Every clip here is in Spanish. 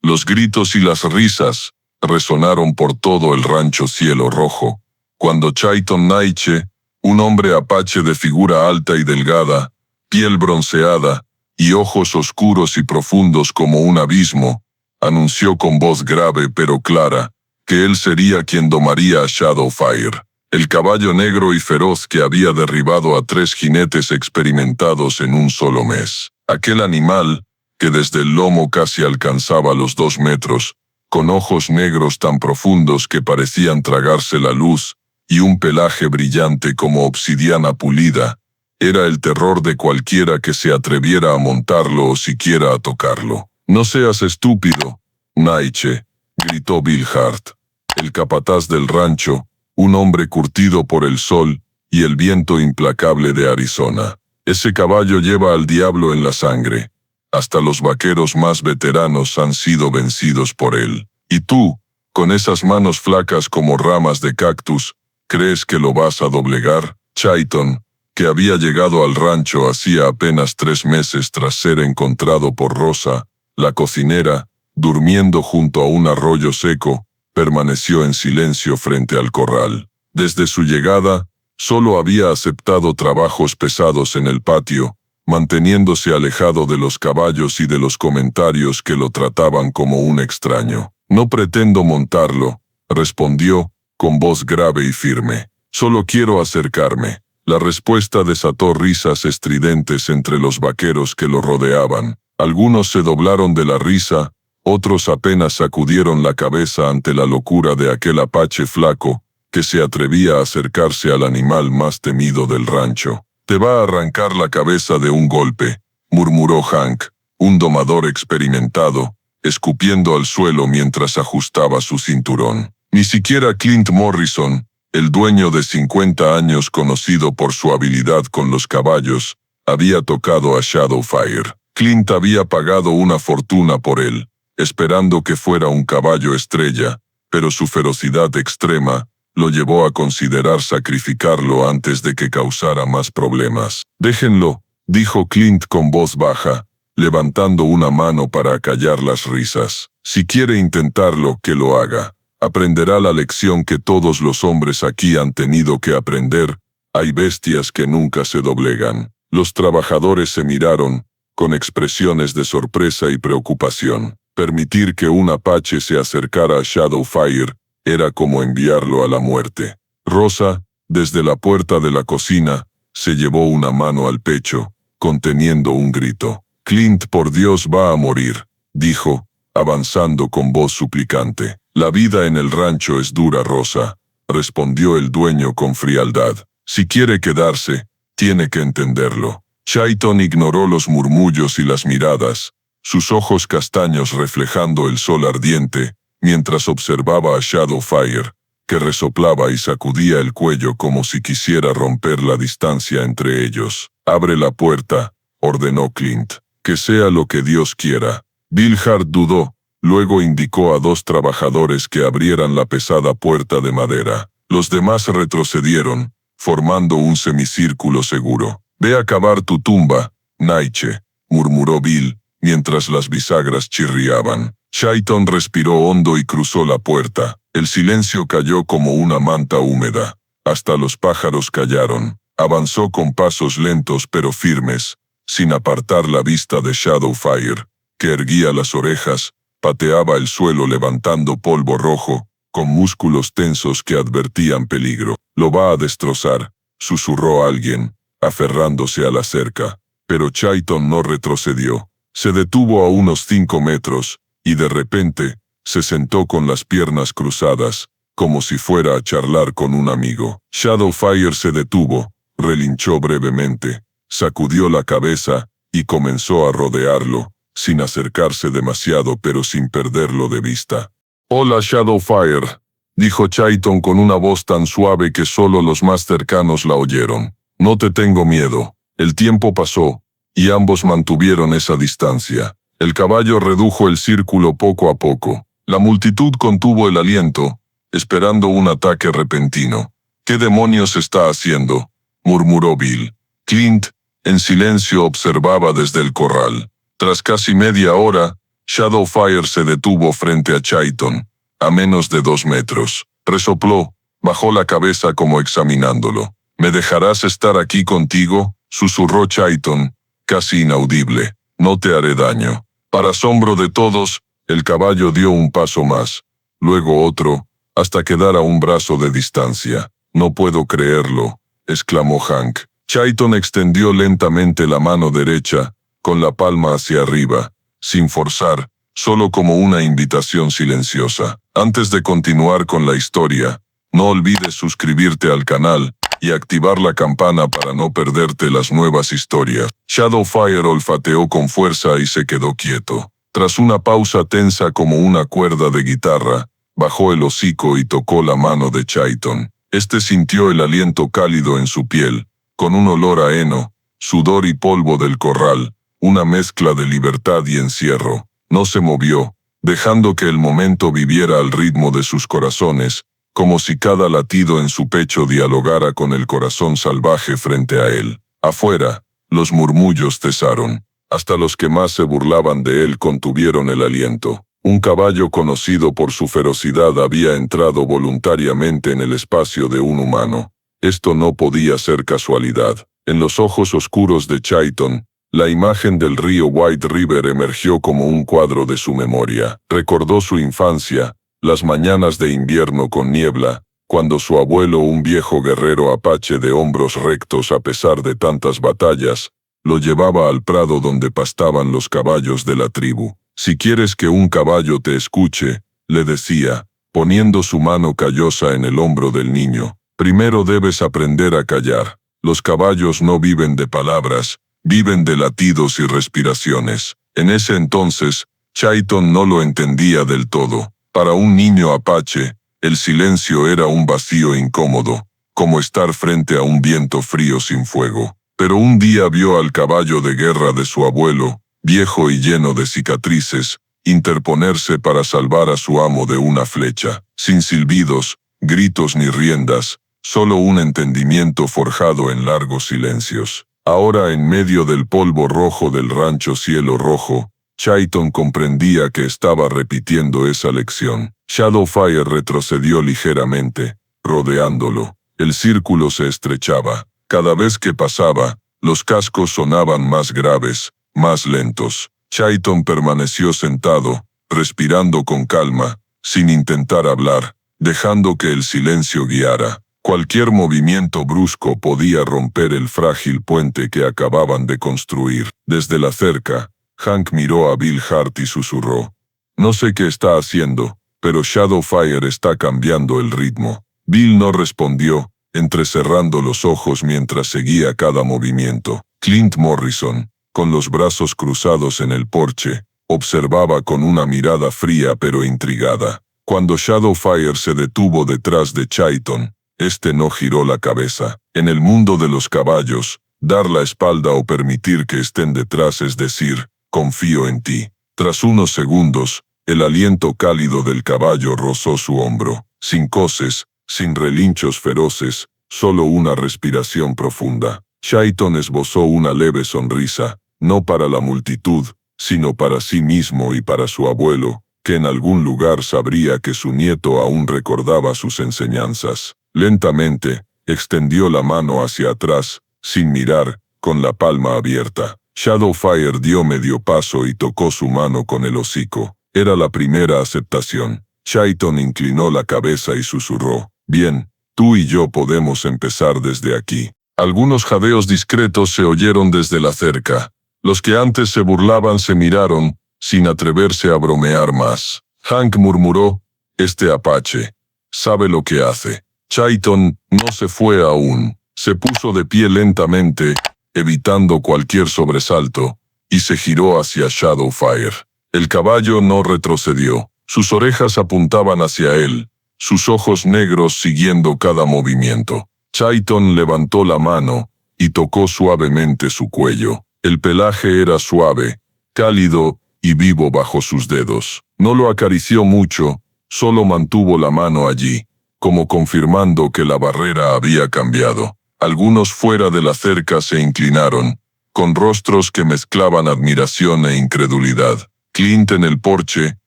Los gritos y las risas resonaron por todo el rancho Cielo Rojo, cuando Chayton Naiche, un hombre apache de figura alta y delgada, piel bronceada y ojos oscuros y profundos como un abismo, anunció con voz grave pero clara que él sería quien domaría a Shadowfire, el caballo negro y feroz que había derribado a 3 jinetes experimentados en un solo mes. Aquel animal, que desde el lomo casi alcanzaba los 2 metros, con ojos negros tan profundos que parecían tragarse la luz, y un pelaje brillante como obsidiana pulida, era el terror de cualquiera que se atreviera a montarlo o siquiera a tocarlo. «No seas estúpido, Naiche», gritó Bill Hart, el capataz del rancho, un hombre curtido por el sol y el viento implacable de Arizona. «Ese caballo lleva al diablo en la sangre. Hasta los vaqueros más veteranos han sido vencidos por él. Y tú, con esas manos flacas como ramas de cactus, ¿crees que lo vas a doblegar?» Chayton, que había llegado al rancho hacía apenas 3 meses tras ser encontrado por Rosa, la cocinera, durmiendo junto a un arroyo seco, permaneció en silencio frente al corral. Desde su llegada, solo había aceptado trabajos pesados en el patio, manteniéndose alejado de los caballos y de los comentarios que lo trataban como un extraño. «No pretendo montarlo», respondió, con voz grave y firme. «Solo quiero acercarme». La respuesta desató risas estridentes entre los vaqueros que lo rodeaban. Algunos se doblaron de la risa, otros apenas sacudieron la cabeza ante la locura de aquel apache flaco, que se atrevía a acercarse al animal más temido del rancho. «Te va a arrancar la cabeza de un golpe», murmuró Hank, un domador experimentado, escupiendo al suelo mientras ajustaba su cinturón. Ni siquiera Clint Morrison, el dueño de 50 años conocido por su habilidad con los caballos, había tocado a Shadowfire. Clint había pagado una fortuna por él, esperando que fuera un caballo estrella, pero su ferocidad extrema lo llevó a considerar sacrificarlo antes de que causara más problemas. «Déjenlo», dijo Clint con voz baja, levantando una mano para acallar las risas. «Si quiere intentarlo, que lo haga. Aprenderá la lección que todos los hombres aquí han tenido que aprender. Hay bestias que nunca se doblegan». Los trabajadores se miraron, con expresiones de sorpresa y preocupación. Permitir que un apache se acercara a Shadowfire era como enviarlo a la muerte. Rosa, desde la puerta de la cocina, se llevó una mano al pecho, conteniendo un grito. «Clint, por Dios, va a morir», dijo, avanzando con voz suplicante. «La vida en el rancho es dura, Rosa», respondió el dueño con frialdad. «Si quiere quedarse, tiene que entenderlo». Chayton ignoró los murmullos y las miradas, sus ojos castaños reflejando el sol ardiente, mientras observaba a Shadowfire, que resoplaba y sacudía el cuello como si quisiera romper la distancia entre ellos. «Abre la puerta», ordenó Clint. «Que sea lo que Dios quiera». Bill Hart dudó, luego indicó a 2 trabajadores que abrieran la pesada puerta de madera. Los demás retrocedieron, formando un semicírculo seguro. «Ve a cavar tu tumba, Naiche», murmuró Bill, mientras las bisagras chirriaban. Chayton respiró hondo y cruzó la puerta. El silencio cayó como una manta húmeda. Hasta los pájaros callaron. Avanzó con pasos lentos pero firmes, sin apartar la vista de Shadowfire, que erguía las orejas, pateaba el suelo levantando polvo rojo, con músculos tensos que advertían peligro. «Lo va a destrozar», susurró alguien, aferrándose a la cerca. Pero Chayton no retrocedió. Se detuvo a unos 5 metros, y de repente, se sentó con las piernas cruzadas, como si fuera a charlar con un amigo. Shadowfire se detuvo, relinchó brevemente, sacudió la cabeza, y comenzó a rodearlo, sin acercarse demasiado pero sin perderlo de vista. «Hola, Shadowfire», dijo Chayton con una voz tan suave que solo los más cercanos la oyeron. «No te tengo miedo». El tiempo pasó, y ambos mantuvieron esa distancia. El caballo redujo el círculo poco a poco. La multitud contuvo el aliento, esperando un ataque repentino. «¿Qué demonios está haciendo?», murmuró Bill. Clint, en silencio, observaba desde el corral. Tras casi media hora, Shadowfire se detuvo frente a Chaiton, a menos de 2 metros. Resopló, bajó la cabeza como examinándolo. «¿Me dejarás estar aquí contigo?», susurró Chaiton, casi inaudible. «No te haré daño». Para asombro de todos, el caballo dio un paso más, luego otro, hasta quedar a un brazo de distancia. «No puedo creerlo», exclamó Hank. Chaiton extendió lentamente la mano derecha, con la palma hacia arriba, sin forzar, solo como una invitación silenciosa. Antes de continuar con la historia, no olvides suscribirte al canal y activar la campana para no perderte las nuevas historias. Shadowfire olfateó con fuerza y se quedó quieto. Tras una pausa tensa como una cuerda de guitarra, bajó el hocico y tocó la mano de Chaiton. Este sintió el aliento cálido en su piel, con un olor a heno, sudor y polvo del corral, una mezcla de libertad y encierro. No se movió, dejando que el momento viviera al ritmo de sus corazones, como si cada latido en su pecho dialogara con el corazón salvaje frente a él. Afuera, los murmullos cesaron. Hasta los que más se burlaban de él contuvieron el aliento. Un caballo conocido por su ferocidad había entrado voluntariamente en el espacio de un humano. Esto no podía ser casualidad. En los ojos oscuros de Chaiton, la imagen del río White River emergió como un cuadro de su memoria. Recordó su infancia, las mañanas de invierno con niebla, cuando su abuelo, un viejo guerrero apache de hombros rectos a pesar de tantas batallas, lo llevaba al prado donde pastaban los caballos de la tribu. «Si quieres que un caballo te escuche», le decía, poniendo su mano callosa en el hombro del niño, «primero debes aprender a callar. Los caballos no viven de palabras, viven de latidos y respiraciones». En ese entonces, Chaiton no lo entendía del todo. Para un niño apache, el silencio era un vacío incómodo, como estar frente a un viento frío sin fuego. Pero un día vio al caballo de guerra de su abuelo, viejo y lleno de cicatrices, interponerse para salvar a su amo de una flecha, sin silbidos, gritos ni riendas, solo un entendimiento forjado en largos silencios. Ahora, en medio del polvo rojo del rancho Cielo Rojo, Chaiton comprendía que estaba repitiendo esa lección. Shadowfire retrocedió ligeramente, rodeándolo. El círculo se estrechaba. Cada vez que pasaba, los cascos sonaban más graves, más lentos. Chaiton permaneció sentado, respirando con calma, sin intentar hablar, dejando que el silencio guiara. Cualquier movimiento brusco podía romper el frágil puente que acababan de construir. Desde la cerca, Hank miró a Bill Hart y susurró: «No sé qué está haciendo, pero Shadowfire está cambiando el ritmo». Bill no respondió, entrecerrando los ojos mientras seguía cada movimiento. Clint Morrison, con los brazos cruzados en el porche, observaba con una mirada fría pero intrigada. Cuando Shadowfire se detuvo detrás de Chaiton, este no giró la cabeza. En el mundo de los caballos, dar la espalda o permitir que estén detrás es decir, «confío en ti». Tras unos segundos, el aliento cálido del caballo rozó su hombro, sin coces, sin relinchos feroces, solo una respiración profunda. Chaiton esbozó una leve sonrisa, no para la multitud, sino para sí mismo y para su abuelo, que en algún lugar sabría que su nieto aún recordaba sus enseñanzas. Lentamente, extendió la mano hacia atrás, sin mirar, con la palma abierta. Shadowfire dio medio paso y tocó su mano con el hocico. Era la primera aceptación. Chaiton inclinó la cabeza y susurró: «Bien, tú y yo podemos empezar desde aquí». Algunos jadeos discretos se oyeron desde la cerca. Los que antes se burlaban se miraron, sin atreverse a bromear más. Hank murmuró: «Este apache sabe lo que hace». Chaiton no se fue aún. Se puso de pie lentamente, evitando cualquier sobresalto, y se giró hacia Shadowfire. El caballo no retrocedió. Sus orejas apuntaban hacia él, sus ojos negros siguiendo cada movimiento. Chaiton levantó la mano y tocó suavemente su cuello. El pelaje era suave, cálido y vivo bajo sus dedos. No lo acarició mucho, solo mantuvo la mano allí, como confirmando que la barrera había cambiado. Algunos fuera de la cerca se inclinaron, con rostros que mezclaban admiración e incredulidad. Clint en el porche,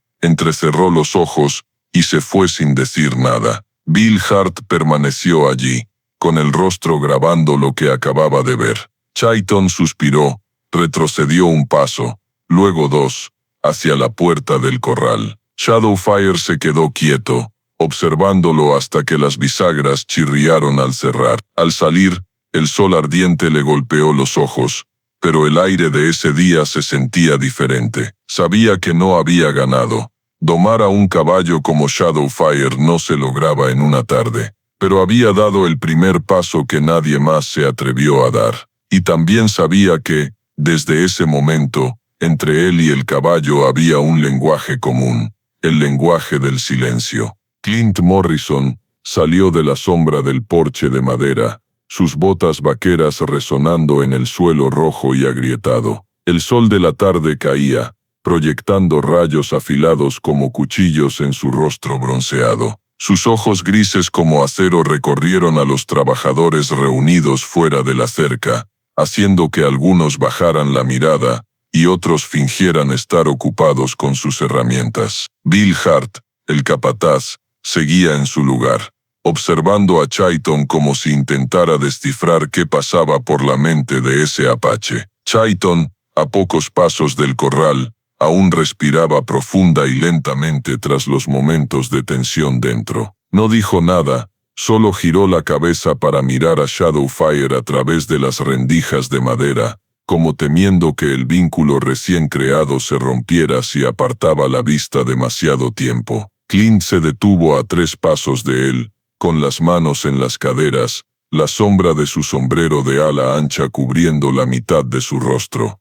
entrecerró los ojos y se fue sin decir nada. Bill Hart permaneció allí, con el rostro grabando lo que acababa de ver. Chayton suspiró, retrocedió un paso, luego dos, hacia la puerta del corral. Shadowfire se quedó quieto, observándolo hasta que las bisagras chirriaron al cerrar. Al salir, el sol ardiente le golpeó los ojos, pero el aire de ese día se sentía diferente. Sabía que no había ganado. Domar a un caballo como Shadowfire no se lograba en una tarde, pero había dado el primer paso que nadie más se atrevió a dar. Y también sabía que, desde ese momento, entre él y el caballo había un lenguaje común, el lenguaje del silencio. Clint Morrison salió de la sombra del porche de madera, sus botas vaqueras resonando en el suelo rojo y agrietado. El sol de la tarde caía, proyectando rayos afilados como cuchillos en su rostro bronceado. Sus ojos grises como acero recorrieron a los trabajadores reunidos fuera de la cerca, haciendo que algunos bajaran la mirada y otros fingieran estar ocupados con sus herramientas. Bill Hart, el capataz, seguía en su lugar, observando a Chayton como si intentara descifrar qué pasaba por la mente de ese apache. Chayton, a pocos pasos del corral, aún respiraba profunda y lentamente tras los momentos de tensión dentro. No dijo nada, solo giró la cabeza para mirar a Shadowfire a través de las rendijas de madera, como temiendo que el vínculo recién creado se rompiera si apartaba la vista demasiado tiempo. Clint se detuvo a 3 pasos de él, con las manos en las caderas, la sombra de su sombrero de ala ancha cubriendo la mitad de su rostro.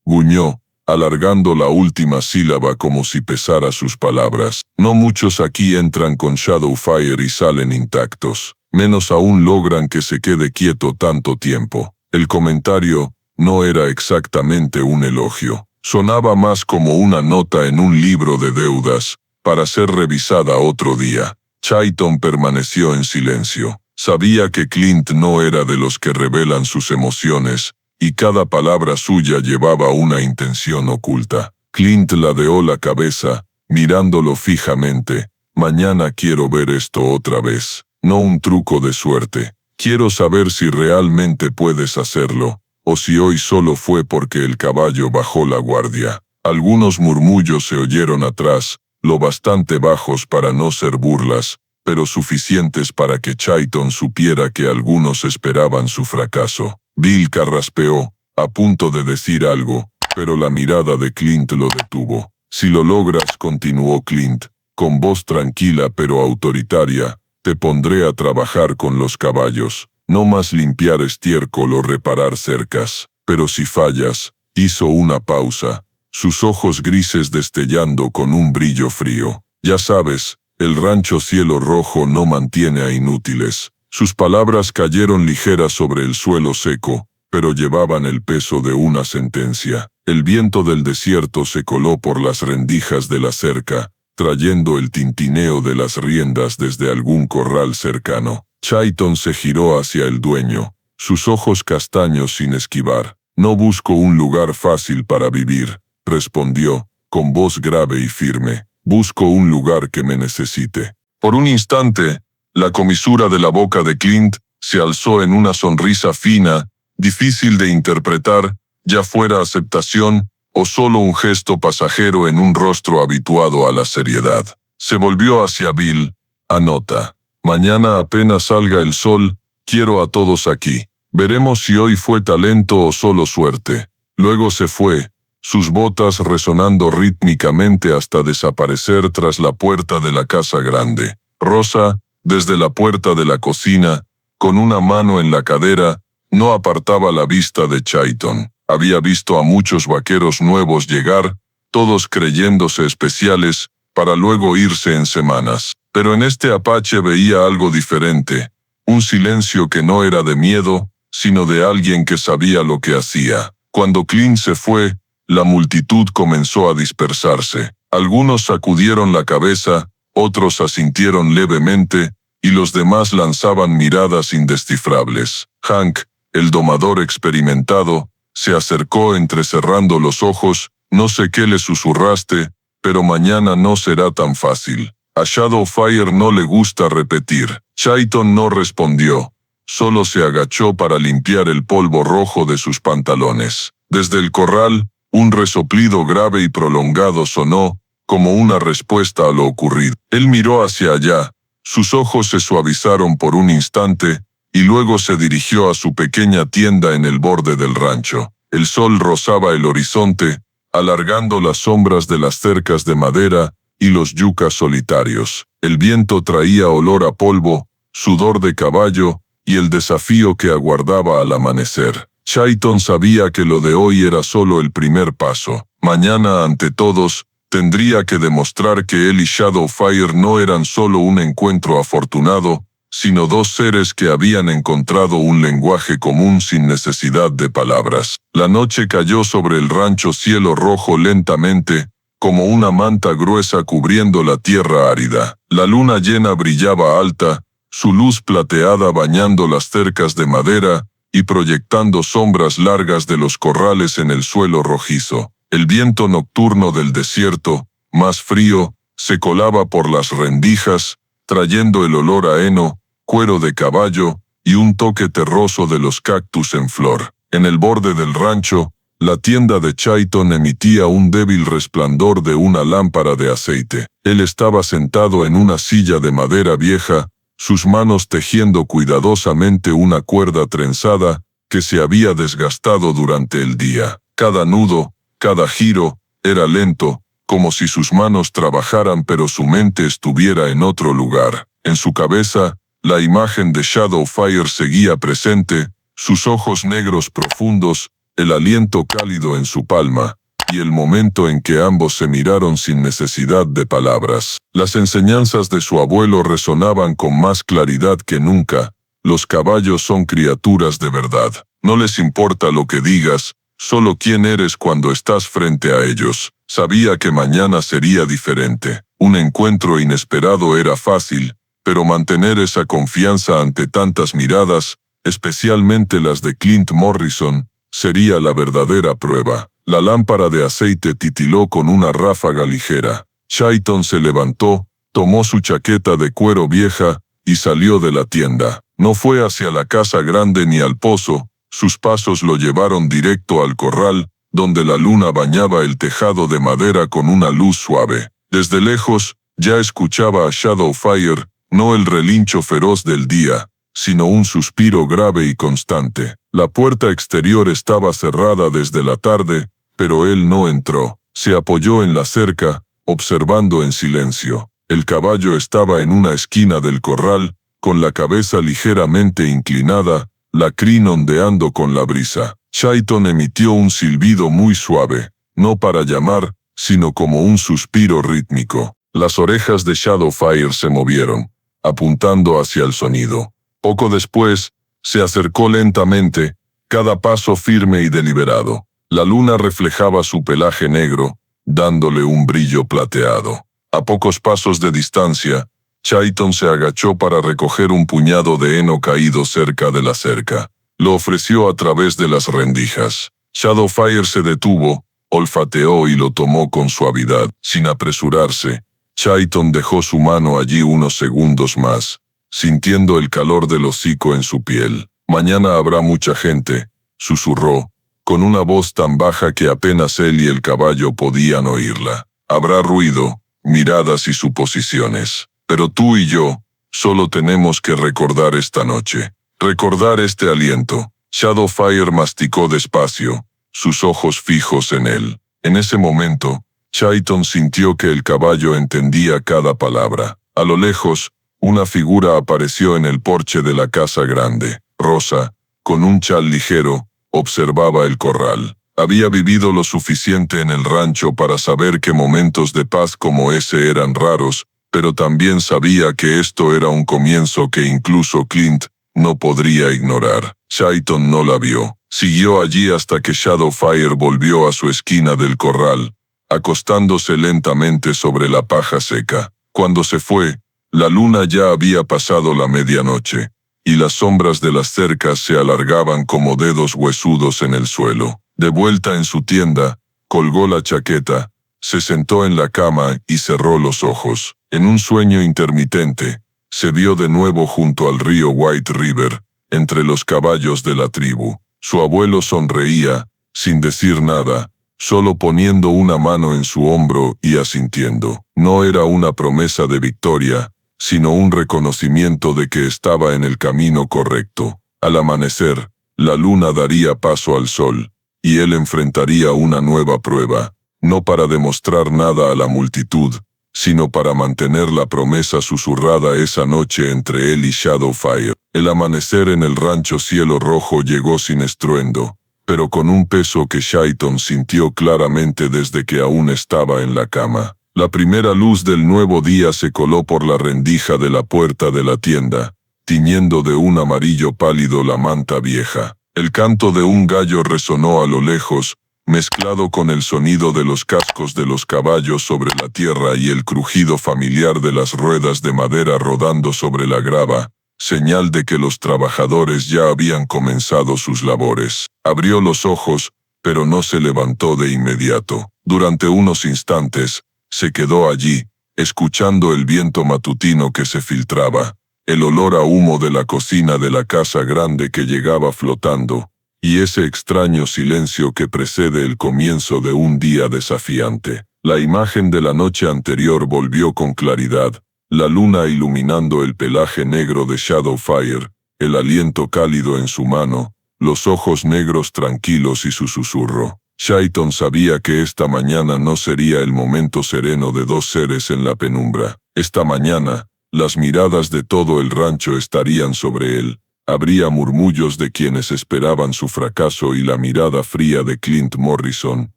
Gruñó, alargando la última sílaba como si pesara sus palabras. No muchos aquí entran con Shadowfire y salen intactos. Menos aún logran que se quede quieto tanto tiempo. El comentario no era exactamente un elogio. Sonaba más como una nota en un libro de deudas, para ser revisada otro día. Chayton permaneció en silencio. Sabía que Clint no era de los que revelan sus emociones, y cada palabra suya llevaba una intención oculta. Clint ladeó la cabeza, mirándolo fijamente. Mañana quiero ver esto otra vez. No un truco de suerte. Quiero saber si realmente puedes hacerlo, o si hoy solo fue porque el caballo bajó la guardia. Algunos murmullos se oyeron atrás, lo bastante bajos para no ser burlas, pero suficientes para que Chayton supiera que algunos esperaban su fracaso. Bill carraspeó, a punto de decir algo, pero la mirada de Clint lo detuvo. Si lo logras, continuó Clint, con voz tranquila pero autoritaria, te pondré a trabajar con los caballos, no más limpiar estiércol o reparar cercas. Pero si fallas, hizo una pausa, sus ojos grises destellando con un brillo frío. Ya sabes, el rancho Cielo Rojo no mantiene a inútiles. Sus palabras cayeron ligeras sobre el suelo seco, pero llevaban el peso de una sentencia. El viento del desierto se coló por las rendijas de la cerca, trayendo el tintineo de las riendas desde algún corral cercano. Chayton se giró hacia el dueño, sus ojos castaños sin esquivar. No busco un lugar fácil para vivir, respondió, con voz grave y firme. Busco un lugar que me necesite. Por un instante, la comisura de la boca de Clint se alzó en una sonrisa fina, difícil de interpretar, ya fuera aceptación o solo un gesto pasajero en un rostro habituado a la seriedad. Se volvió hacia Bill. Anota. Mañana apenas salga el sol, quiero a todos aquí. Veremos si hoy fue talento o solo suerte. Luego se fue, sus botas resonando rítmicamente hasta desaparecer tras la puerta de la casa grande. Rosa, desde la puerta de la cocina, con una mano en la cadera, no apartaba la vista de Chayton. Había visto a muchos vaqueros nuevos llegar, todos creyéndose especiales, para luego irse en semanas. Pero en este apache veía algo diferente, un silencio que no era de miedo, sino de alguien que sabía lo que hacía. Cuando Clint se fue, la multitud comenzó a dispersarse. Algunos sacudieron la cabeza, otros asintieron levemente, y los demás lanzaban miradas indescifrables. Hank, el domador experimentado, se acercó entrecerrando los ojos no sé qué le susurraste, pero mañana no será tan fácil. A Shadowfire no le gusta repetir. Chaiton no respondió. Solo se agachó para limpiar el polvo rojo de sus pantalones. Desde el corral, un resoplido grave y prolongado sonó, como una respuesta a lo ocurrido. Él miró hacia allá. Sus ojos se suavizaron por un instante, y luego se dirigió a su pequeña tienda en el borde del rancho. El sol rozaba el horizonte, alargando las sombras de las cercas de madera y los yucas solitarios. El viento traía olor a polvo, sudor de caballo y el desafío que aguardaba al amanecer. Chaiton sabía que lo de hoy era solo el primer paso. Mañana, ante todos, tendría que demostrar que él y Shadowfire no eran solo un encuentro afortunado, sino dos seres que habían encontrado un lenguaje común sin necesidad de palabras. La noche cayó sobre el rancho cielo rojo lentamente, como una manta gruesa cubriendo la tierra árida. La luna llena brillaba alta, su luz plateada bañando las cercas de madera y proyectando sombras largas de los corrales en el suelo rojizo. El viento nocturno del desierto, más frío, se colaba por las rendijas, trayendo el olor a heno, cuero de caballo y un toque terroso de los cactus en flor. En el borde del rancho, la tienda de Chaiton emitía un débil resplandor de una lámpara de aceite. Él estaba sentado en una silla de madera vieja, sus manos tejiendo cuidadosamente una cuerda trenzada que se había desgastado durante el día. Cada nudo, cada giro, era lento, como si sus manos trabajaran pero su mente estuviera en otro lugar. En su cabeza, la imagen de Shadowfire seguía presente, sus ojos negros profundos, el aliento cálido en su palma, y el momento en que ambos se miraron sin necesidad de palabras. Las enseñanzas de su abuelo resonaban con más claridad que nunca. Los caballos son criaturas de verdad. No les importa lo que digas, solo quién eres cuando estás frente a ellos. Sabía que mañana sería diferente. Un encuentro inesperado era fácil, pero mantener esa confianza ante tantas miradas, especialmente las de Clint Morrison, sería la verdadera prueba. La lámpara de aceite titiló con una ráfaga ligera. Chaiton se levantó, tomó su chaqueta de cuero vieja y salió de la tienda. No fue hacia la casa grande ni al pozo, sus pasos lo llevaron directo al corral, donde la luna bañaba el tejado de madera con una luz suave. Desde lejos, ya escuchaba a Shadowfire, no el relincho feroz del día, sino un suspiro grave y constante. La puerta exterior estaba cerrada desde la tarde, pero él no entró. Se apoyó en la cerca, observando en silencio. El caballo estaba en una esquina del corral, con la cabeza ligeramente inclinada, la crin ondeando con la brisa. Chaiton emitió un silbido muy suave, no para llamar, sino como un suspiro rítmico. Las orejas de Shadowfire se movieron, apuntando hacia el sonido. Poco después, se acercó lentamente, cada paso firme y deliberado. La luna reflejaba su pelaje negro, dándole un brillo plateado. A pocos pasos de distancia, Chaiton se agachó para recoger un puñado de heno caído cerca de la cerca. Lo ofreció a través de las rendijas. Shadowfire se detuvo, olfateó y lo tomó con suavidad. Sin apresurarse, Chaiton dejó su mano allí unos segundos más, sintiendo el calor del hocico en su piel. «Mañana habrá mucha gente», susurró, con una voz tan baja que apenas él y el caballo podían oírla. «Habrá ruido, miradas y suposiciones. Pero tú y yo, solo tenemos que recordar esta noche. Recordar este aliento». Shadowfire masticó despacio, sus ojos fijos en él. En ese momento, Chaiton sintió que el caballo entendía cada palabra. A lo lejos, una figura apareció en el porche de la casa grande. Rosa, con un chal ligero, observaba el corral. Había vivido lo suficiente en el rancho para saber que momentos de paz como ese eran raros, pero también sabía que esto era un comienzo que incluso Clint no podría ignorar. Chaiton no la vio. Siguió allí hasta que Shadowfire volvió a su esquina del corral, acostándose lentamente sobre la paja seca. Cuando se fue, la luna ya había pasado la medianoche, y las sombras de las cercas se alargaban como dedos huesudos en el suelo. De vuelta en su tienda, colgó la chaqueta, se sentó en la cama y cerró los ojos. En un sueño intermitente, se vio de nuevo junto al río White River, entre los caballos de la tribu. Su abuelo sonreía, sin decir nada, solo poniendo una mano en su hombro y asintiendo. No era una promesa de victoria, sino un reconocimiento de que estaba en el camino correcto. Al amanecer, la luna daría paso al sol, y él enfrentaría una nueva prueba, no para demostrar nada a la multitud, sino para mantener la promesa susurrada esa noche entre él y Shadowfire. El amanecer en el rancho Cielo Rojo llegó sin estruendo, pero con un peso que Chayton sintió claramente desde que aún estaba en la cama. La primera luz del nuevo día se coló por la rendija de la puerta de la tienda, tiñendo de un amarillo pálido la manta vieja. El canto de un gallo resonó a lo lejos, mezclado con el sonido de los cascos de los caballos sobre la tierra y el crujido familiar de las ruedas de madera rodando sobre la grava, señal de que los trabajadores ya habían comenzado sus labores. Abrió los ojos, pero no se levantó de inmediato. Durante unos instantes, se quedó allí, escuchando el viento matutino que se filtraba, el olor a humo de la cocina de la casa grande que llegaba flotando, y ese extraño silencio que precede el comienzo de un día desafiante. La imagen de la noche anterior volvió con claridad, la luna iluminando el pelaje negro de Shadowfire, el aliento cálido en su mano, los ojos negros tranquilos y su susurro. Chayton sabía que esta mañana no sería el momento sereno de dos seres en la penumbra. Esta mañana, las miradas de todo el rancho estarían sobre él. Habría murmullos de quienes esperaban su fracaso y la mirada fría de Clint Morrison,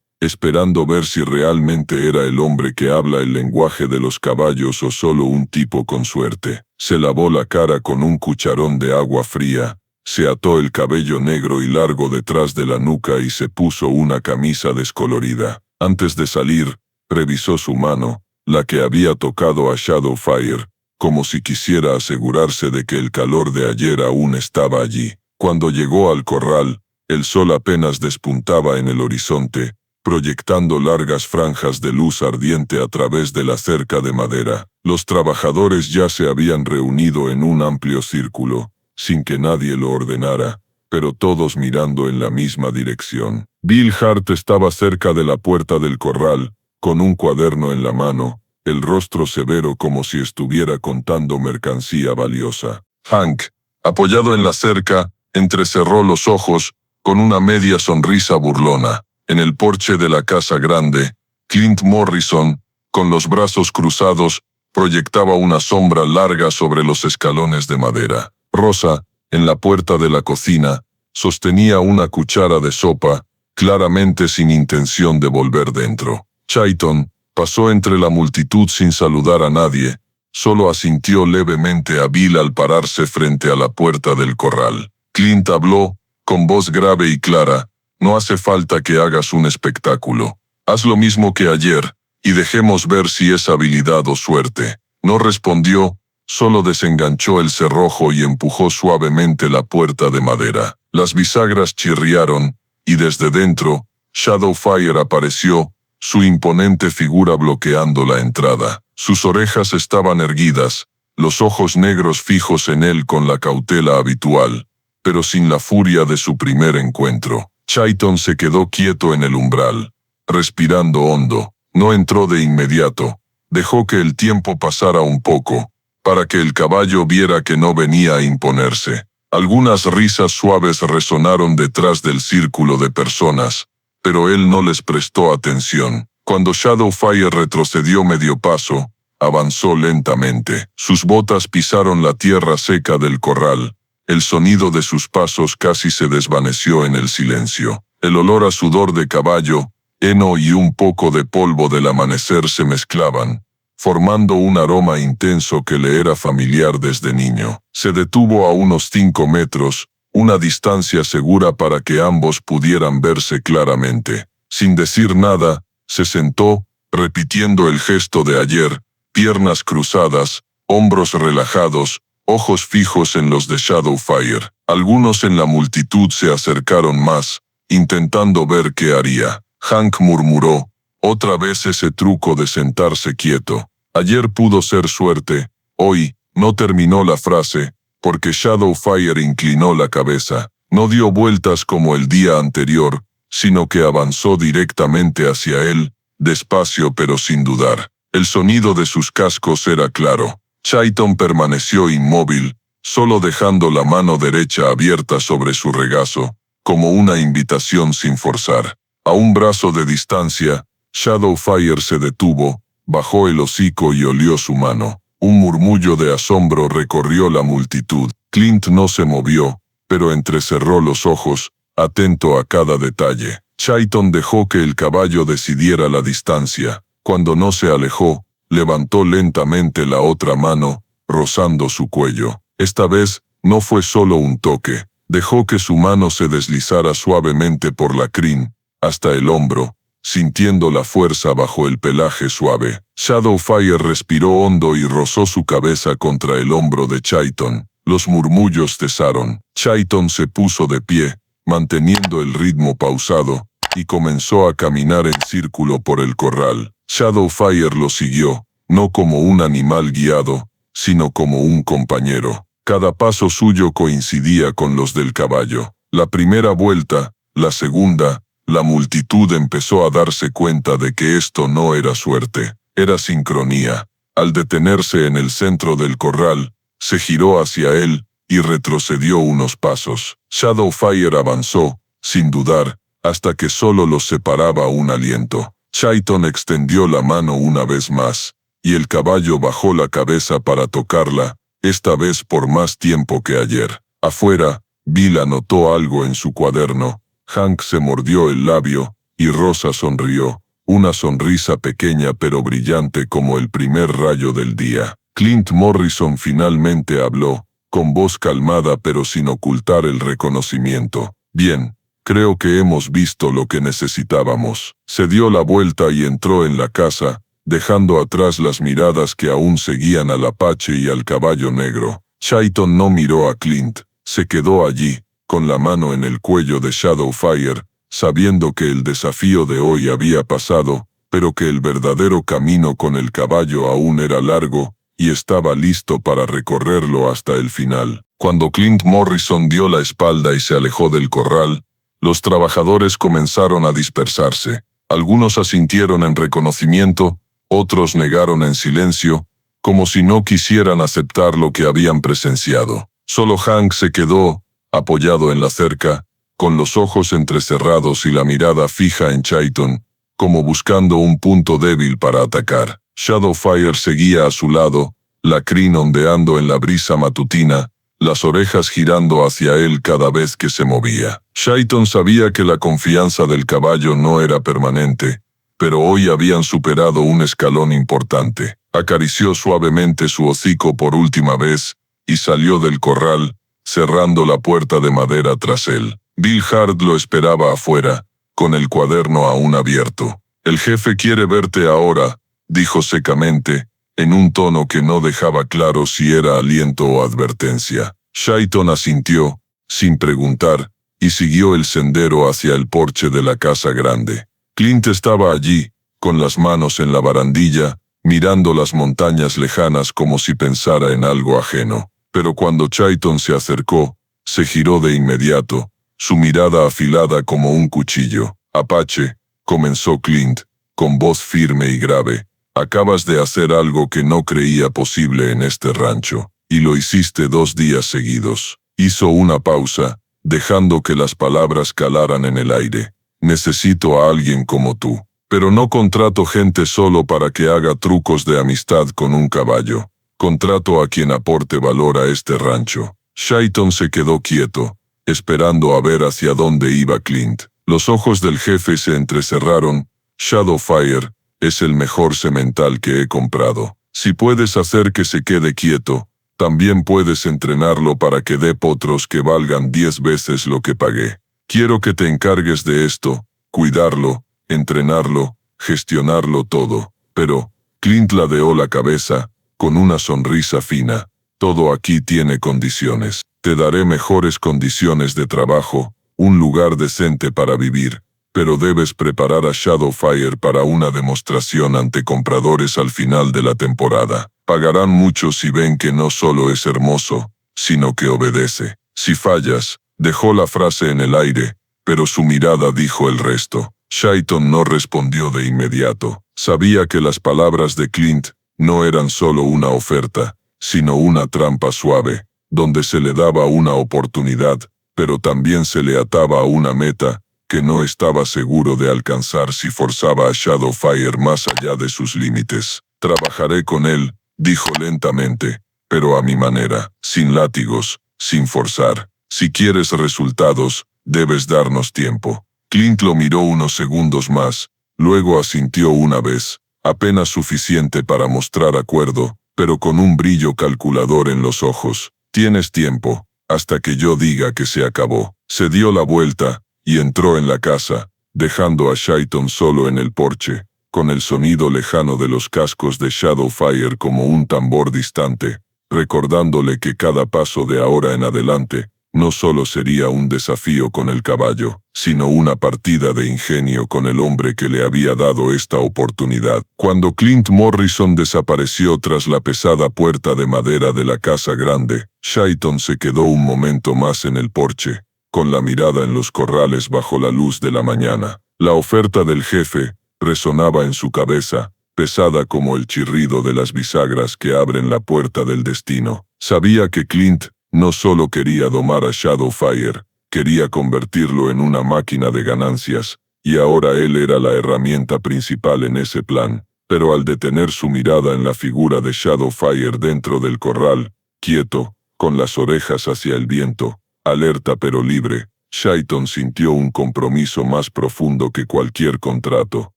esperando ver si realmente era el hombre que habla el lenguaje de los caballos o solo un tipo con suerte. Se lavó la cara con un cucharón de agua fría, se ató el cabello negro y largo detrás de la nuca y se puso una camisa descolorida. Antes de salir, revisó su mano, la que había tocado a Shadowfire, como si quisiera asegurarse de que el calor de ayer aún estaba allí. Cuando llegó al corral, el sol apenas despuntaba en el horizonte, proyectando largas franjas de luz ardiente a través de la cerca de madera. Los trabajadores ya se habían reunido en un amplio círculo, sin que nadie lo ordenara, pero todos mirando en la misma dirección. Bill Hart estaba cerca de la puerta del corral, con un cuaderno en la mano, el rostro severo como si estuviera contando mercancía valiosa. Hank, apoyado en la cerca, entrecerró los ojos, con una media sonrisa burlona. En el porche de la casa grande, Clint Morrison, con los brazos cruzados, proyectaba una sombra larga sobre los escalones de madera. Rosa, en la puerta de la cocina, sostenía una cuchara de sopa, claramente sin intención de volver dentro. Chayton pasó entre la multitud sin saludar a nadie, solo asintió levemente a Bill al pararse frente a la puerta del corral. Clint habló, con voz grave y clara: «No hace falta que hagas un espectáculo. Haz lo mismo que ayer, y dejemos ver si es habilidad o suerte». No respondió, solo desenganchó el cerrojo y empujó suavemente la puerta de madera. Las bisagras chirriaron, y desde dentro, Shadowfire apareció, su imponente figura bloqueando la entrada. Sus orejas estaban erguidas, los ojos negros fijos en él con la cautela habitual, pero sin la furia de su primer encuentro. Chayton se quedó quieto en el umbral, respirando hondo. No entró de inmediato, dejó que el tiempo pasara un poco, para que el caballo viera que no venía a imponerse. Algunas risas suaves resonaron detrás del círculo de personas, pero él no les prestó atención. Cuando Shadowfire retrocedió medio paso, avanzó lentamente. Sus botas pisaron la tierra seca del corral. El sonido de sus pasos casi se desvaneció en el silencio. El olor a sudor de caballo, heno y un poco de polvo del amanecer se mezclaban, formando un aroma intenso que le era familiar desde niño. Se detuvo a unos 5 metros, una distancia segura para que ambos pudieran verse claramente. Sin decir nada, se sentó, repitiendo el gesto de ayer, piernas cruzadas, hombros relajados, ojos fijos en los de Shadowfire. Algunos en la multitud se acercaron más, intentando ver qué haría. Hank murmuró, otra vez ese truco de sentarse quieto. Ayer pudo ser suerte, hoy, no terminó la frase, porque Shadowfire inclinó la cabeza. No dio vueltas como el día anterior, sino que avanzó directamente hacia él, despacio pero sin dudar. El sonido de sus cascos era claro. Chayton permaneció inmóvil, solo dejando la mano derecha abierta sobre su regazo, como una invitación sin forzar. A un brazo de distancia, Shadowfire se detuvo, bajó el hocico y olió su mano. Un murmullo de asombro recorrió la multitud. Clint no se movió, pero entrecerró los ojos, atento a cada detalle. Chayton dejó que el caballo decidiera la distancia. Cuando no se alejó, levantó lentamente la otra mano, rozando su cuello. Esta vez, no fue solo un toque. Dejó que su mano se deslizara suavemente por la crin, hasta el hombro, sintiendo la fuerza bajo el pelaje suave. Shadowfire respiró hondo y rozó su cabeza contra el hombro de Chayton. Los murmullos cesaron. Chayton se puso de pie, manteniendo el ritmo pausado, y comenzó a caminar en círculo por el corral. Shadowfire lo siguió, no como un animal guiado, sino como un compañero. Cada paso suyo coincidía con los del caballo. La primera vuelta, la segunda, la multitud empezó a darse cuenta de que esto no era suerte, era sincronía. Al detenerse en el centro del corral, se giró hacia él y retrocedió unos pasos. Shadowfire avanzó, sin dudar, hasta que solo los separaba un aliento. Chayton extendió la mano una vez más, y el caballo bajó la cabeza para tocarla, esta vez por más tiempo que ayer. Afuera, Bill anotó algo en su cuaderno. Hank se mordió el labio, y Rosa sonrió, una sonrisa pequeña pero brillante como el primer rayo del día. Clint Morrison finalmente habló, con voz calmada pero sin ocultar el reconocimiento. Bien, creo que hemos visto lo que necesitábamos. Se dio la vuelta y entró en la casa, dejando atrás las miradas que aún seguían al Apache y al caballo negro. Chayton no miró a Clint, se quedó allí, con la mano en el cuello de Shadowfire, sabiendo que el desafío de hoy había pasado, pero que el verdadero camino con el caballo aún era largo, y estaba listo para recorrerlo hasta el final. Cuando Clint Morrison dio la espalda y se alejó del corral, los trabajadores comenzaron a dispersarse. Algunos asintieron en reconocimiento, otros negaron en silencio, como si no quisieran aceptar lo que habían presenciado. Solo Hank se quedó, apoyado en la cerca, con los ojos entrecerrados y la mirada fija en Chayton, como buscando un punto débil para atacar. Shadowfire seguía a su lado, la crin ondeando en la brisa matutina, las orejas girando hacia él cada vez que se movía. Chayton sabía que la confianza del caballo no era permanente, pero hoy habían superado un escalón importante. Acarició suavemente su hocico por última vez, y salió del corral, cerrando la puerta de madera tras él. Bill Hart lo esperaba afuera, con el cuaderno aún abierto. «El jefe quiere verte ahora», dijo secamente, en un tono que no dejaba claro si era aliento o advertencia. Chayton asintió, sin preguntar, y siguió el sendero hacia el porche de la casa grande. Clint estaba allí, con las manos en la barandilla, mirando las montañas lejanas como si pensara en algo ajeno. Pero cuando Chayton se acercó, se giró de inmediato, su mirada afilada como un cuchillo. «Apache», comenzó Clint, con voz firme y grave, «acabas de hacer algo que no creía posible en este rancho, y lo hiciste 2 días seguidos». Hizo una pausa, dejando que las palabras calaran en el aire. «Necesito a alguien como tú. Pero no contrato gente solo para que haga trucos de amistad con un caballo. Contrato a quien aporte valor a este rancho». Chayton se quedó quieto, esperando a ver hacia dónde iba Clint. Los ojos del jefe se entrecerraron. «Shadowfire es el mejor semental que he comprado. Si puedes hacer que se quede quieto, también puedes entrenarlo para que dé potros que valgan 10 veces lo que pagué. Quiero que te encargues de esto, cuidarlo, entrenarlo, gestionarlo todo». Pero Clint ladeó la cabeza, con una sonrisa fina. «Todo aquí tiene condiciones. Te daré mejores condiciones de trabajo, un lugar decente para vivir, pero debes preparar a Shadowfire para una demostración ante compradores al final de la temporada. Pagarán mucho si ven que no solo es hermoso, sino que obedece. Si fallas, dejó la frase en el aire, pero su mirada dijo el resto. Chayton no respondió de inmediato. Sabía que las palabras de Clint no eran solo una oferta, sino una trampa suave, donde se le daba una oportunidad, pero también se le ataba a una meta que no estaba seguro de alcanzar si forzaba a Shadowfire más allá de sus límites. Trabajaré con él, dijo lentamente, pero a mi manera, sin látigos, sin forzar. Si quieres resultados, debes darnos tiempo. Clint lo miró unos segundos más, luego asintió una vez, apenas suficiente para mostrar acuerdo, pero con un brillo calculador en los ojos. Tienes tiempo, hasta que yo diga que se acabó. Se dio la vuelta y entró en la casa, dejando a Chayton solo en el porche, con el sonido lejano de los cascos de Shadowfire como un tambor distante, recordándole que cada paso de ahora en adelante no solo sería un desafío con el caballo, sino una partida de ingenio con el hombre que le había dado esta oportunidad. Cuando Clint Morrison desapareció tras la pesada puerta de madera de la casa grande, Chayton se quedó un momento más en el porche, con la mirada en los corrales bajo la luz de la mañana. La oferta del jefe resonaba en su cabeza, pesada como el chirrido de las bisagras que abren la puerta del destino. Sabía que Clint no solo quería domar a Shadowfire, quería convertirlo en una máquina de ganancias, y ahora él era la herramienta principal en ese plan. Pero al detener su mirada en la figura de Shadowfire dentro del corral, quieto, con las orejas hacia el viento, alerta pero libre, Chayton sintió un compromiso más profundo que cualquier contrato.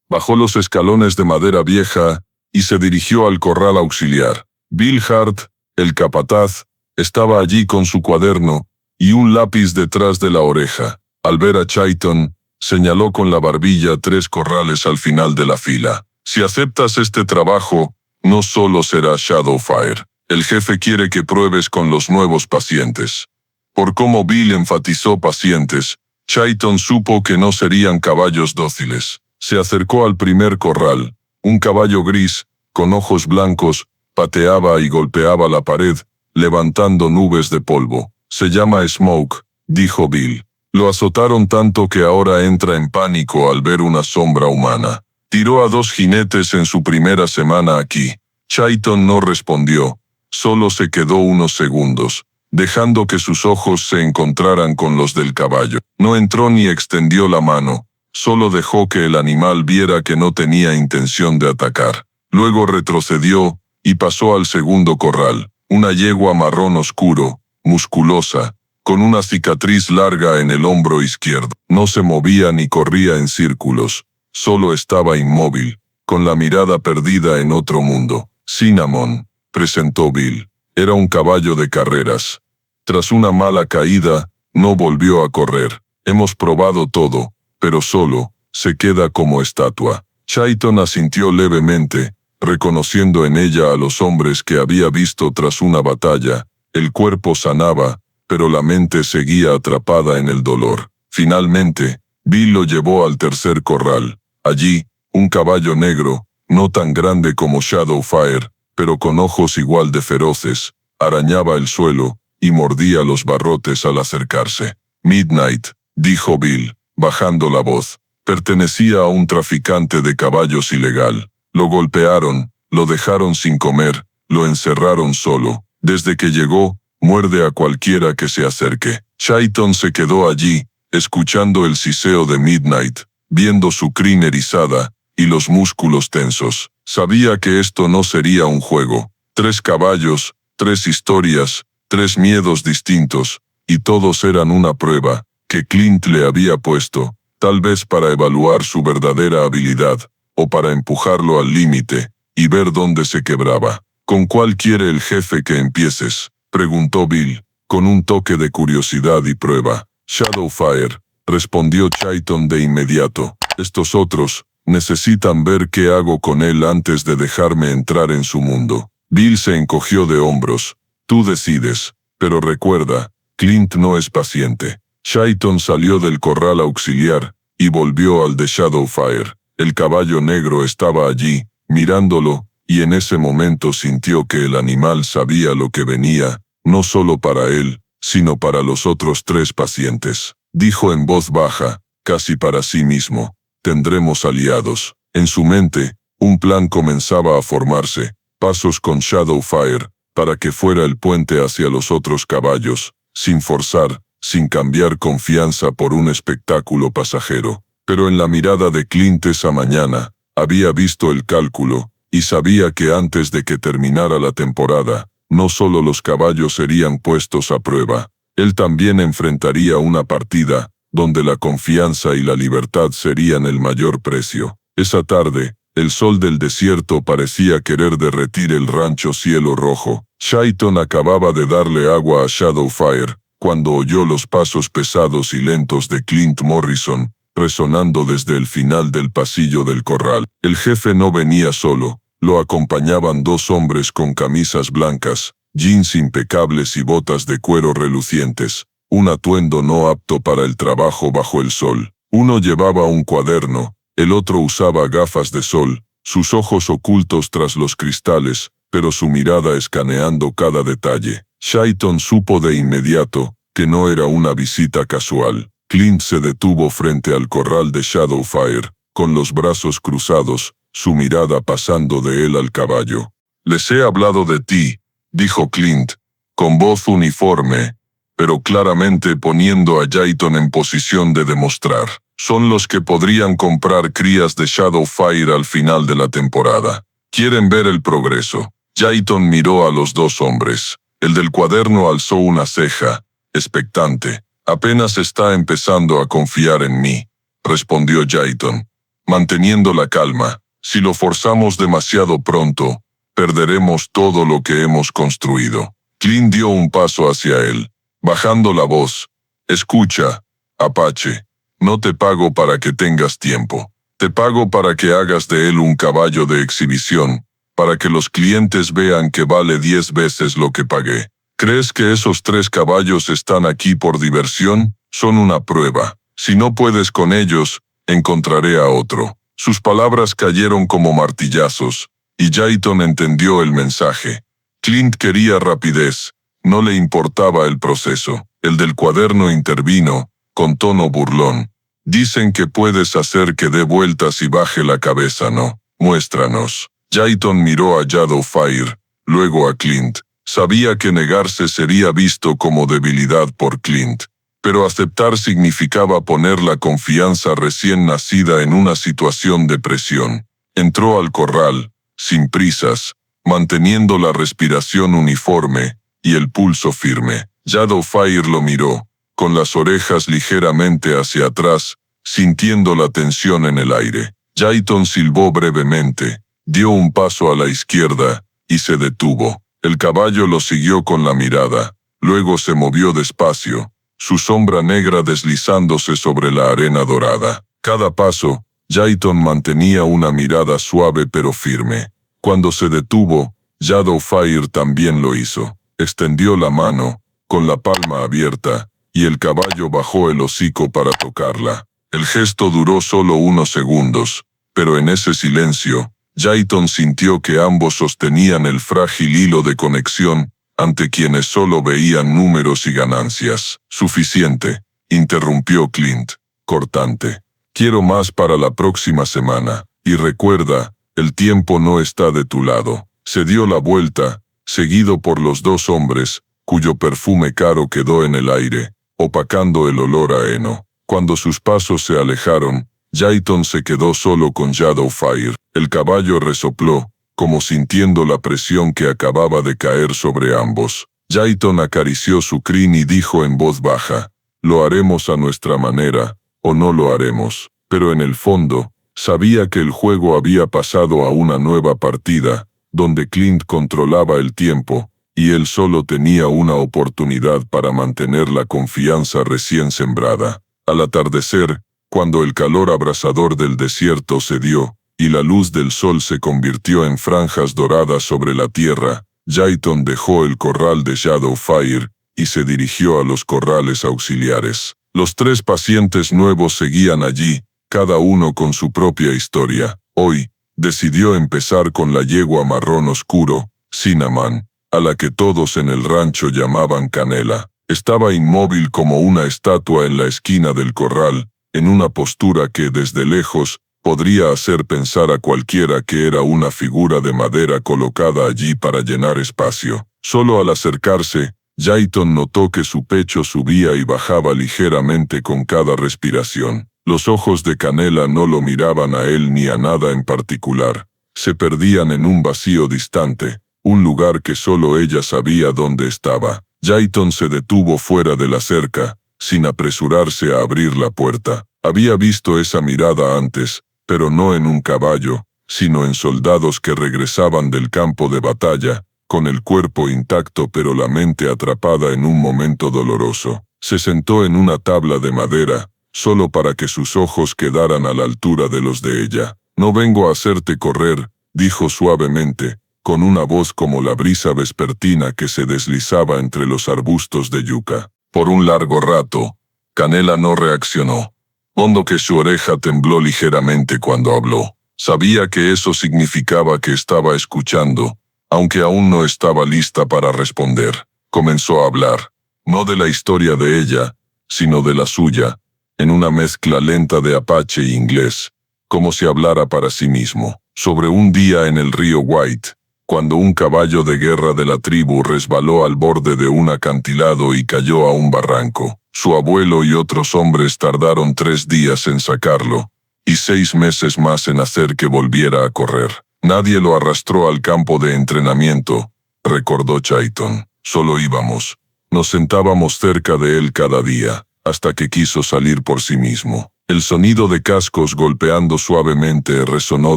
Bajó los escalones de madera vieja y se dirigió al corral auxiliar. Bill Hart, el capataz, estaba allí con su cuaderno y un lápiz detrás de la oreja. Al ver a Chayton, señaló con la barbilla 3 corrales al final de la fila. Si aceptas este trabajo, no solo será Shadowfire. El jefe quiere que pruebes con los nuevos pacientes. Por cómo Bill enfatizó pacientes, Chayton supo que no serían caballos dóciles. Se acercó al primer corral. Un caballo gris, con ojos blancos, pateaba y golpeaba la pared, levantando nubes de polvo. Se llama Smoke, dijo Bill. Lo azotaron tanto que ahora entra en pánico al ver una sombra humana. Tiró a 2 jinetes en su primera semana aquí. Chayton no respondió, solo se quedó unos segundos, dejando que sus ojos se encontraran con los del caballo. No entró ni extendió la mano, solo dejó que el animal viera que no tenía intención de atacar. Luego retrocedió y pasó al segundo corral. Una yegua marrón oscuro, musculosa, con una cicatriz larga en el hombro izquierdo. No se movía ni corría en círculos, solo estaba inmóvil, con la mirada perdida en otro mundo. Cinnamon, presentó Bill. Era un caballo de carreras. Tras una mala caída, no volvió a correr. Hemos probado todo, pero solo se queda como estatua. Chayton asintió levemente, reconociendo en ella a los hombres que había visto tras una batalla. El cuerpo sanaba, pero la mente seguía atrapada en el dolor. Finalmente, Bill lo llevó al tercer corral. Allí, un caballo negro, no tan grande como Shadowfire, pero con ojos igual de feroces, arañaba el suelo y mordía los barrotes al acercarse. Midnight, dijo Bill, bajando la voz. Pertenecía a un traficante de caballos ilegal. Lo golpearon, lo dejaron sin comer, lo encerraron solo. Desde que llegó, muerde a cualquiera que se acerque. Chayton se quedó allí, escuchando el siseo de Midnight, viendo su crin erizada y los músculos tensos. Sabía que esto no sería un juego. 3 caballos, 3 historias, 3 miedos distintos, y todos eran una prueba que Clint le había puesto, tal vez para evaluar su verdadera habilidad, o para empujarlo al límite y ver dónde se quebraba. ¿Con cuál quiere el jefe que empieces?, preguntó Bill, con un toque de curiosidad y prueba. Shadowfire, respondió Chayton de inmediato. Estos otros necesitan ver qué hago con él antes de dejarme entrar en su mundo. Bill se encogió de hombros. Tú decides, pero recuerda, Clint no es paciente. Chayton salió del corral auxiliar y volvió al de Shadowfire. El caballo negro estaba allí, mirándolo, y en ese momento sintió que el animal sabía lo que venía, no solo para él, sino para los otros 3 pacientes. Dijo en voz baja, casi para sí mismo, «Tendremos aliados». En su mente, un plan comenzaba a formarse, pasos con Shadowfire, para que fuera el puente hacia los otros caballos, sin forzar, sin cambiar confianza por un espectáculo pasajero. Pero en la mirada de Clint esa mañana, había visto el cálculo, y sabía que antes de que terminara la temporada, no solo los caballos serían puestos a prueba, él también enfrentaría una partida, donde la confianza y la libertad serían el mayor precio. Esa tarde, el sol del desierto parecía querer derretir el rancho Cielo Rojo. Chayton acababa de darle agua a Shadowfire, cuando oyó los pasos pesados y lentos de Clint Morrison, resonando desde el final del pasillo del corral. El jefe no venía solo, lo acompañaban 2 hombres con camisas blancas, jeans impecables y botas de cuero relucientes, un atuendo no apto para el trabajo bajo el sol. Uno llevaba un cuaderno, el otro usaba gafas de sol, sus ojos ocultos tras los cristales, pero su mirada escaneando cada detalle. Chayton supo de inmediato que no era una visita casual. Clint se detuvo frente al corral de Shadowfire, con los brazos cruzados, su mirada pasando de él al caballo. «Les he hablado de ti», dijo Clint, con voz uniforme, pero claramente poniendo a Chayton en posición de demostrar. «Son los que podrían comprar crías de Shadowfire al final de la temporada. Quieren ver el progreso». Chayton miró a los 2 hombres. El del cuaderno alzó una ceja, expectante. «Apenas está empezando a confiar en mí», respondió Chayton, manteniendo la calma. «Si lo forzamos demasiado pronto, perderemos todo lo que hemos construido». Clint dio un paso hacia él, bajando la voz. «Escucha, Apache, no te pago para que tengas tiempo. Te pago para que hagas de él un caballo de exhibición, para que los clientes vean que vale 10 veces lo que pagué. ¿Crees que esos 3 caballos están aquí por diversión? Son una prueba. Si no puedes con ellos, encontraré a otro». Sus palabras cayeron como martillazos, y Chayton entendió el mensaje. Clint quería rapidez, no le importaba el proceso. El del cuaderno intervino, con tono burlón. «Dicen que puedes hacer que dé vueltas y baje la cabeza, ¿no? Muéstranos». Chayton miró a Shadowfire, luego a Clint. Sabía que negarse sería visto como debilidad por Clint, pero aceptar significaba poner la confianza recién nacida en una situación de presión. Entró al corral, sin prisas, manteniendo la respiración uniforme y el pulso firme. Shadowfire lo miró, con las orejas ligeramente hacia atrás, sintiendo la tensión en el aire. Chayton silbó brevemente, dio un paso a la izquierda, y se detuvo. El caballo lo siguió con la mirada, luego se movió despacio, su sombra negra deslizándose sobre la arena dorada. Cada paso, Chayton mantenía una mirada suave pero firme. Cuando se detuvo, Shadowfire también lo hizo. Extendió la mano, con la palma abierta, y el caballo bajó el hocico para tocarla. El gesto duró solo unos segundos, pero en ese silencio, Chayton sintió que ambos sostenían el frágil hilo de conexión, ante quienes solo veían números y ganancias. «Suficiente», interrumpió Clint, cortante. «Quiero más para la próxima semana, y recuerda, el tiempo no está de tu lado». Se dio la vuelta, seguido por los 2 hombres, cuyo perfume caro quedó en el aire, opacando el olor a heno. Cuando sus pasos se alejaron, Chayton se quedó solo con Shadowfire. El caballo resopló, como sintiendo la presión que acababa de caer sobre ambos. Chayton acarició su crin y dijo en voz baja, «Lo haremos a nuestra manera, o no lo haremos». Pero en el fondo, sabía que el juego había pasado a una nueva partida, donde Clint controlaba el tiempo, y él solo tenía una oportunidad para mantener la confianza recién sembrada. Al atardecer, cuando el calor abrasador del desierto cedió, y la luz del sol se convirtió en franjas doradas sobre la tierra, Chayton dejó el corral de Shadowfire, y se dirigió a los corrales auxiliares. Los 3 pacientes nuevos seguían allí, cada uno con su propia historia. Hoy, decidió empezar con la yegua marrón oscuro, Cinnamon, a la que todos en el rancho llamaban Canela. Estaba inmóvil como una estatua en la esquina del corral, en una postura que desde lejos podría hacer pensar a cualquiera que era una figura de madera colocada allí para llenar espacio. Solo al acercarse, Jayton notó que su pecho subía y bajaba ligeramente con cada respiración. Los ojos de Canela no lo miraban a él ni a nada en particular. Se perdían en un vacío distante, un lugar que solo ella sabía dónde estaba. Jayton se detuvo fuera de la cerca, sin apresurarse a abrir la puerta. Había visto esa mirada antes, pero no en un caballo, sino en soldados que regresaban del campo de batalla, con el cuerpo intacto pero la mente atrapada en un momento doloroso. Se sentó en una tabla de madera, solo para que sus ojos quedaran a la altura de los de ella. «No vengo a hacerte correr», dijo suavemente, con una voz como la brisa vespertina que se deslizaba entre los arbustos de yuca. Por un largo rato, Canela no reaccionó. Hondo que su oreja tembló ligeramente cuando habló. Sabía que eso significaba que estaba escuchando, aunque aún no estaba lista para responder. Comenzó a hablar, no de la historia de ella, sino de la suya, en una mezcla lenta de apache e inglés, como si hablara para sí mismo. Sobre un día en el río White, cuando un caballo de guerra de la tribu resbaló al borde de un acantilado y cayó a un barranco. Su abuelo y otros hombres tardaron 3 días en sacarlo, y 6 meses más en hacer que volviera a correr. Nadie lo arrastró al campo de entrenamiento, recordó Jayton. Solo íbamos. Nos sentábamos cerca de él cada día, hasta que quiso salir por sí mismo. El sonido de cascos golpeando suavemente resonó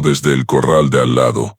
desde el corral de al lado.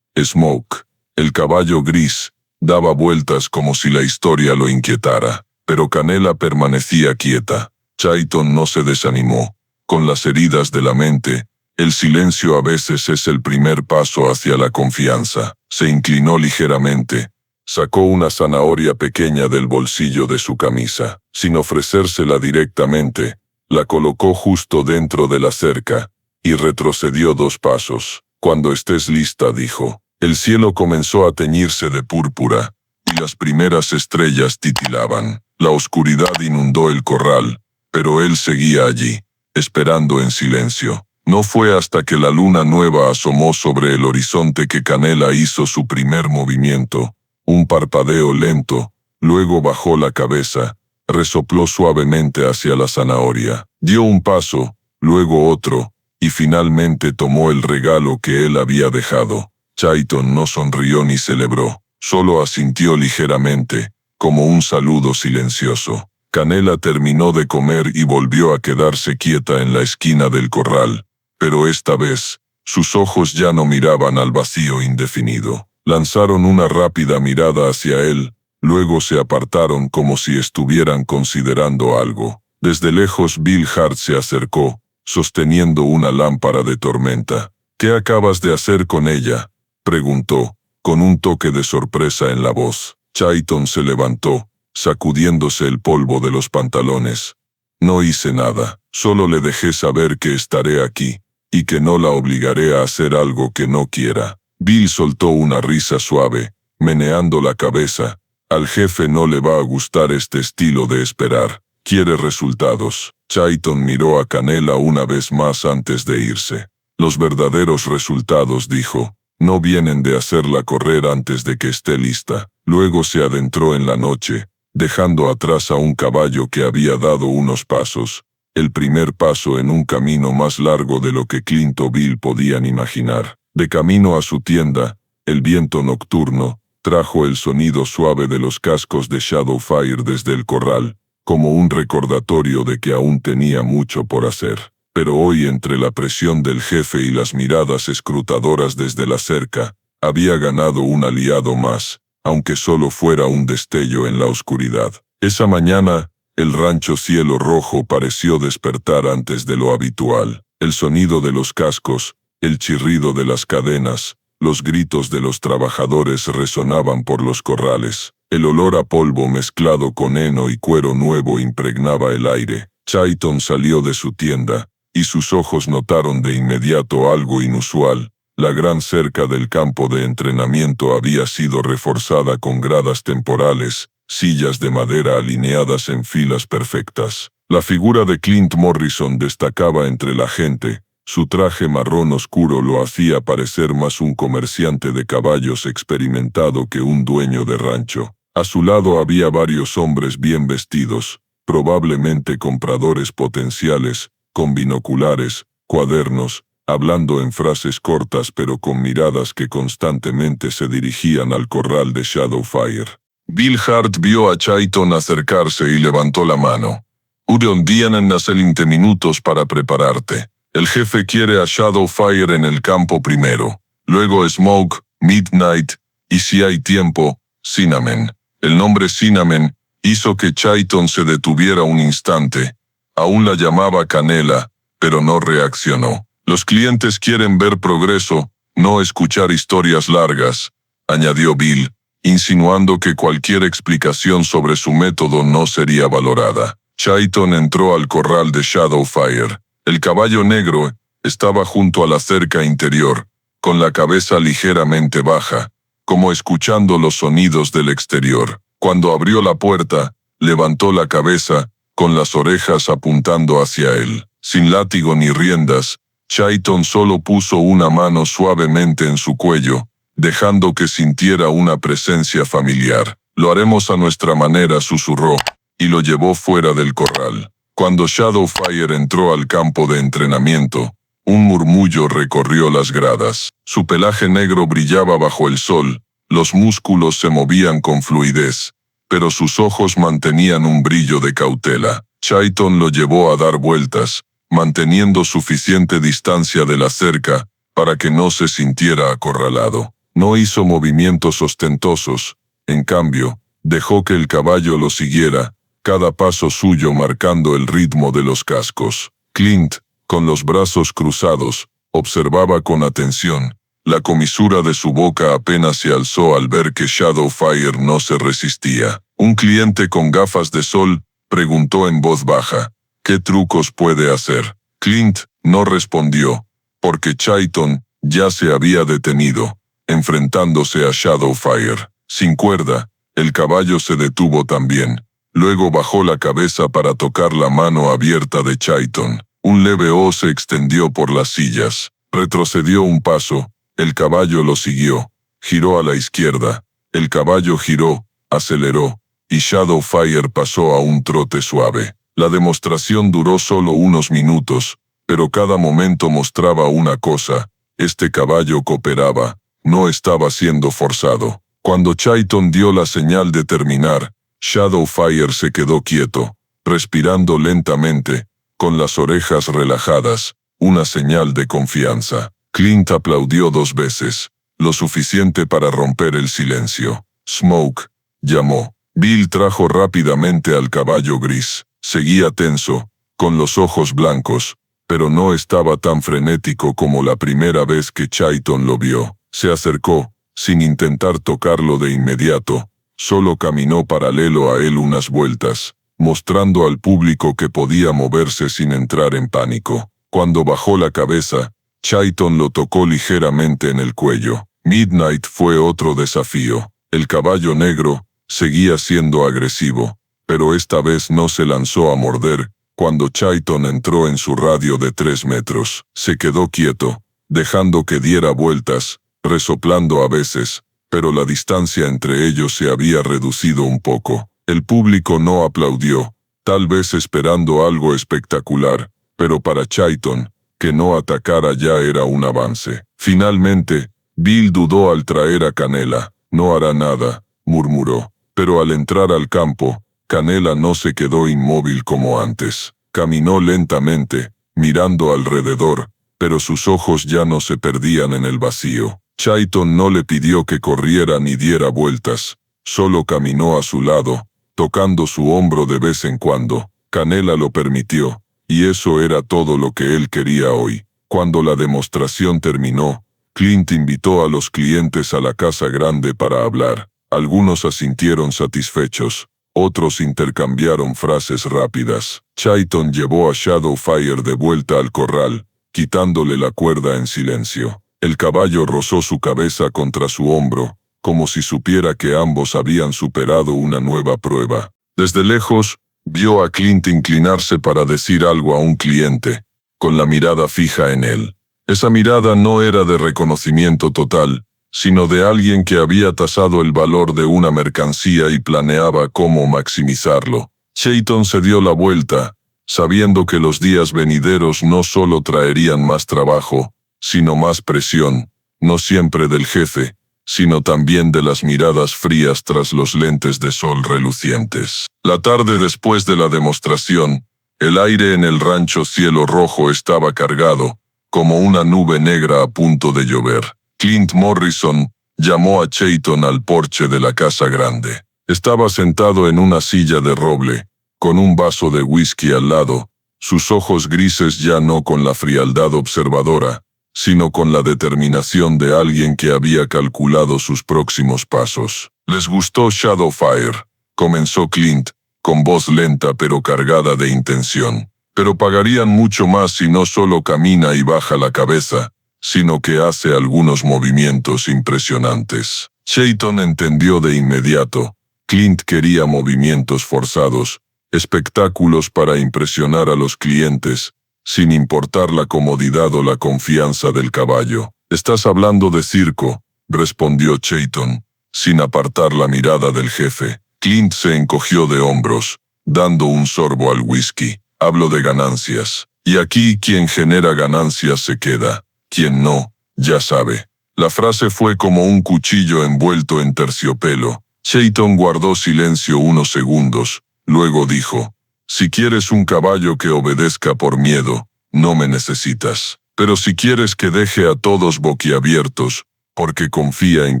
Smoke, el caballo gris, daba vueltas como si la historia lo inquietara, pero Canela permanecía quieta. Jayton no se desanimó. Con las heridas de la mente, el silencio a veces es el primer paso hacia la confianza. Se inclinó ligeramente. Sacó una zanahoria pequeña del bolsillo de su camisa. Sin ofrecérsela directamente, la colocó justo dentro de la cerca, y retrocedió 2 pasos. Cuando estés lista, dijo. El cielo comenzó a teñirse de púrpura, y las primeras estrellas titilaban. La oscuridad inundó el corral, pero él seguía allí, esperando en silencio. No fue hasta que la luna nueva asomó sobre el horizonte que Canela hizo su primer movimiento. Un parpadeo lento, luego bajó la cabeza, resopló suavemente hacia la zanahoria. Dio un paso, luego otro, y finalmente tomó el regalo que él había dejado. Jayton no sonrió ni celebró, solo asintió ligeramente, como un saludo silencioso. Canela terminó de comer y volvió a quedarse quieta en la esquina del corral, pero esta vez, sus ojos ya no miraban al vacío indefinido. Lanzaron una rápida mirada hacia él, luego se apartaron como si estuvieran considerando algo. Desde lejos Bill Hart se acercó, sosteniendo una lámpara de tormenta. «¿Qué acabas de hacer con ella?», preguntó, con un toque de sorpresa en la voz. Jayton se levantó, sacudiéndose el polvo de los pantalones. «No hice nada, solo le dejé saber que estaré aquí, y que no la obligaré a hacer algo que no quiera». Bill soltó una risa suave, meneando la cabeza. Al jefe no le va a gustar este estilo de esperar. Quiere resultados. Jayton miró a Canela una vez más antes de irse. Los verdaderos resultados, dijo, no vienen de hacerla correr antes de que esté lista. Luego se adentró en la noche, dejando atrás a un caballo que había dado unos pasos. El primer paso en un camino más largo de lo que Clint o Bill podían imaginar. De camino a su tienda, el viento nocturno trajo el sonido suave de los cascos de Shadowfire desde el corral, como un recordatorio de que aún tenía mucho por hacer. Pero hoy, entre la presión del jefe y las miradas escrutadoras desde la cerca, había ganado un aliado más, aunque solo fuera un destello en la oscuridad. Esa mañana, el rancho Cielo Rojo pareció despertar antes de lo habitual. El sonido de los cascos, el chirrido de las cadenas, los gritos de los trabajadores resonaban por los corrales. El olor a polvo mezclado con heno y cuero nuevo impregnaba el aire. Jayton salió de su tienda, y sus ojos notaron de inmediato algo inusual. La gran cerca del campo de entrenamiento había sido reforzada con gradas temporales, sillas de madera alineadas en filas perfectas. La figura de Clint Morrison destacaba entre la gente. Su traje marrón oscuro lo hacía parecer más un comerciante de caballos experimentado que un dueño de rancho. A su lado había varios hombres bien vestidos, probablemente compradores potenciales, con binoculares, cuadernos, hablando en frases cortas pero con miradas que constantemente se dirigían al corral de Shadowfire. Bill Hart vio a Chayton acercarse y levantó la mano. Un día en las 20 minutos para prepararte. El jefe quiere a Shadowfire en el campo primero, luego Smoke, Midnight, y si hay tiempo, Cinnamon. El nombre Cinnamon hizo que Chayton se detuviera un instante. Aún la llamaba Canela, pero no reaccionó. Los clientes quieren ver progreso, no escuchar historias largas, añadió Bill, insinuando que cualquier explicación sobre su método no sería valorada. Chayton entró al corral de Shadowfire. El caballo negro estaba junto a la cerca interior, con la cabeza ligeramente baja, como escuchando los sonidos del exterior. Cuando abrió la puerta, levantó la cabeza, con las orejas apuntando hacia él. Sin látigo ni riendas, Chayton solo puso una mano suavemente en su cuello, dejando que sintiera una presencia familiar. Lo haremos a nuestra manera, susurró, y lo llevó fuera del corral. Cuando Shadowfire entró al campo de entrenamiento, un murmullo recorrió las gradas. Su pelaje negro brillaba bajo el sol, los músculos se movían con fluidez, pero sus ojos mantenían un brillo de cautela. Chayton lo llevó a dar vueltas, manteniendo suficiente distancia de la cerca para que no se sintiera acorralado. No hizo movimientos ostentosos, en cambio, dejó que el caballo lo siguiera, cada paso suyo marcando el ritmo de los cascos. Clint, con los brazos cruzados, observaba con atención. La comisura de su boca apenas se alzó al ver que Shadowfire no se resistía. Un cliente con gafas de sol preguntó en voz baja, ¿qué trucos puede hacer? Clint no respondió, porque Chayton ya se había detenido, enfrentándose a Shadowfire. Sin cuerda, el caballo se detuvo también. Luego bajó la cabeza para tocar la mano abierta de Chayton. Un leve oh se extendió por las sillas. Retrocedió un paso, el caballo lo siguió. Giró a la izquierda, el caballo giró, aceleró, y Shadowfire pasó a un trote suave. La demostración duró solo unos minutos, pero cada momento mostraba una cosa: este caballo cooperaba, no estaba siendo forzado. Cuando Chayton dio la señal de terminar, Shadowfire se quedó quieto, respirando lentamente, con las orejas relajadas, una señal de confianza. Clint aplaudió 2 veces, lo suficiente para romper el silencio. Smoke, llamó. Bill trajo rápidamente al caballo gris. Seguía tenso, con los ojos blancos, pero no estaba tan frenético como la primera vez que Chayton lo vio. Se acercó, sin intentar tocarlo de inmediato. Solo caminó paralelo a él unas vueltas, mostrando al público que podía moverse sin entrar en pánico. Cuando bajó la cabeza, Chayton lo tocó ligeramente en el cuello. Midnight fue otro desafío. El caballo negro seguía siendo agresivo, pero esta vez no se lanzó a morder. Cuando Chayton entró en su radio de 3 metros, se quedó quieto, dejando que diera vueltas, resoplando a veces, pero la distancia entre ellos se había reducido un poco. El público no aplaudió, tal vez esperando algo espectacular, pero para Chayton, que no atacara ya era un avance. Finalmente, Bill dudó al traer a Canela. No hará nada, murmuró. Pero al entrar al campo, Canela no se quedó inmóvil como antes. Caminó lentamente, mirando alrededor, pero sus ojos ya no se perdían en el vacío. Chayton no le pidió que corriera ni diera vueltas, solo caminó a su lado, tocando su hombro de vez en cuando. Canela lo permitió, y eso era todo lo que él quería hoy. Cuando la demostración terminó, Clint invitó a los clientes a la casa grande para hablar. Algunos asintieron satisfechos, Otros intercambiaron frases rápidas. Chayton llevó a Shadowfire de vuelta al corral, quitándole la cuerda en silencio. El caballo rozó su cabeza contra su hombro, como si supiera que ambos habían superado una nueva prueba. Desde lejos, vio a Clint inclinarse para decir algo a un cliente, con la mirada fija en él. Esa mirada no era de reconocimiento total, sino de alguien que había tasado el valor de una mercancía y planeaba cómo maximizarlo. Chayton se dio la vuelta, sabiendo que los días venideros no solo traerían más trabajo, sino más presión, no siempre del jefe, sino también de las miradas frías tras los lentes de sol relucientes. La tarde después de la demostración, el aire en el rancho Cielo Rojo estaba cargado, como una nube negra a punto de llover. Clint Morrison llamó a Chayton al porche de la casa grande. Estaba sentado en una silla de roble, con un vaso de whisky al lado, sus ojos grises ya no con la frialdad observadora, sino con la determinación de alguien que había calculado sus próximos pasos. «¿Les gustó Shadowfire?», comenzó Clint, con voz lenta pero cargada de intención. «Pero pagarían mucho más si no solo camina y baja la cabeza, sino que hace algunos movimientos impresionantes». Chayton entendió de inmediato. Clint quería movimientos forzados, espectáculos para impresionar a los clientes, sin importar la comodidad o la confianza del caballo. «¿Estás hablando de circo?», respondió Chayton, sin apartar la mirada del jefe. Clint se encogió de hombros, dando un sorbo al whisky. «Hablo de ganancias. Y aquí quien genera ganancias se queda. Quien no, ya sabe». La frase fue como un cuchillo envuelto en terciopelo. Chayton guardó silencio unos segundos, luego dijo: «Si quieres un caballo que obedezca por miedo, no me necesitas. Pero si quieres que deje a todos boquiabiertos, porque confía en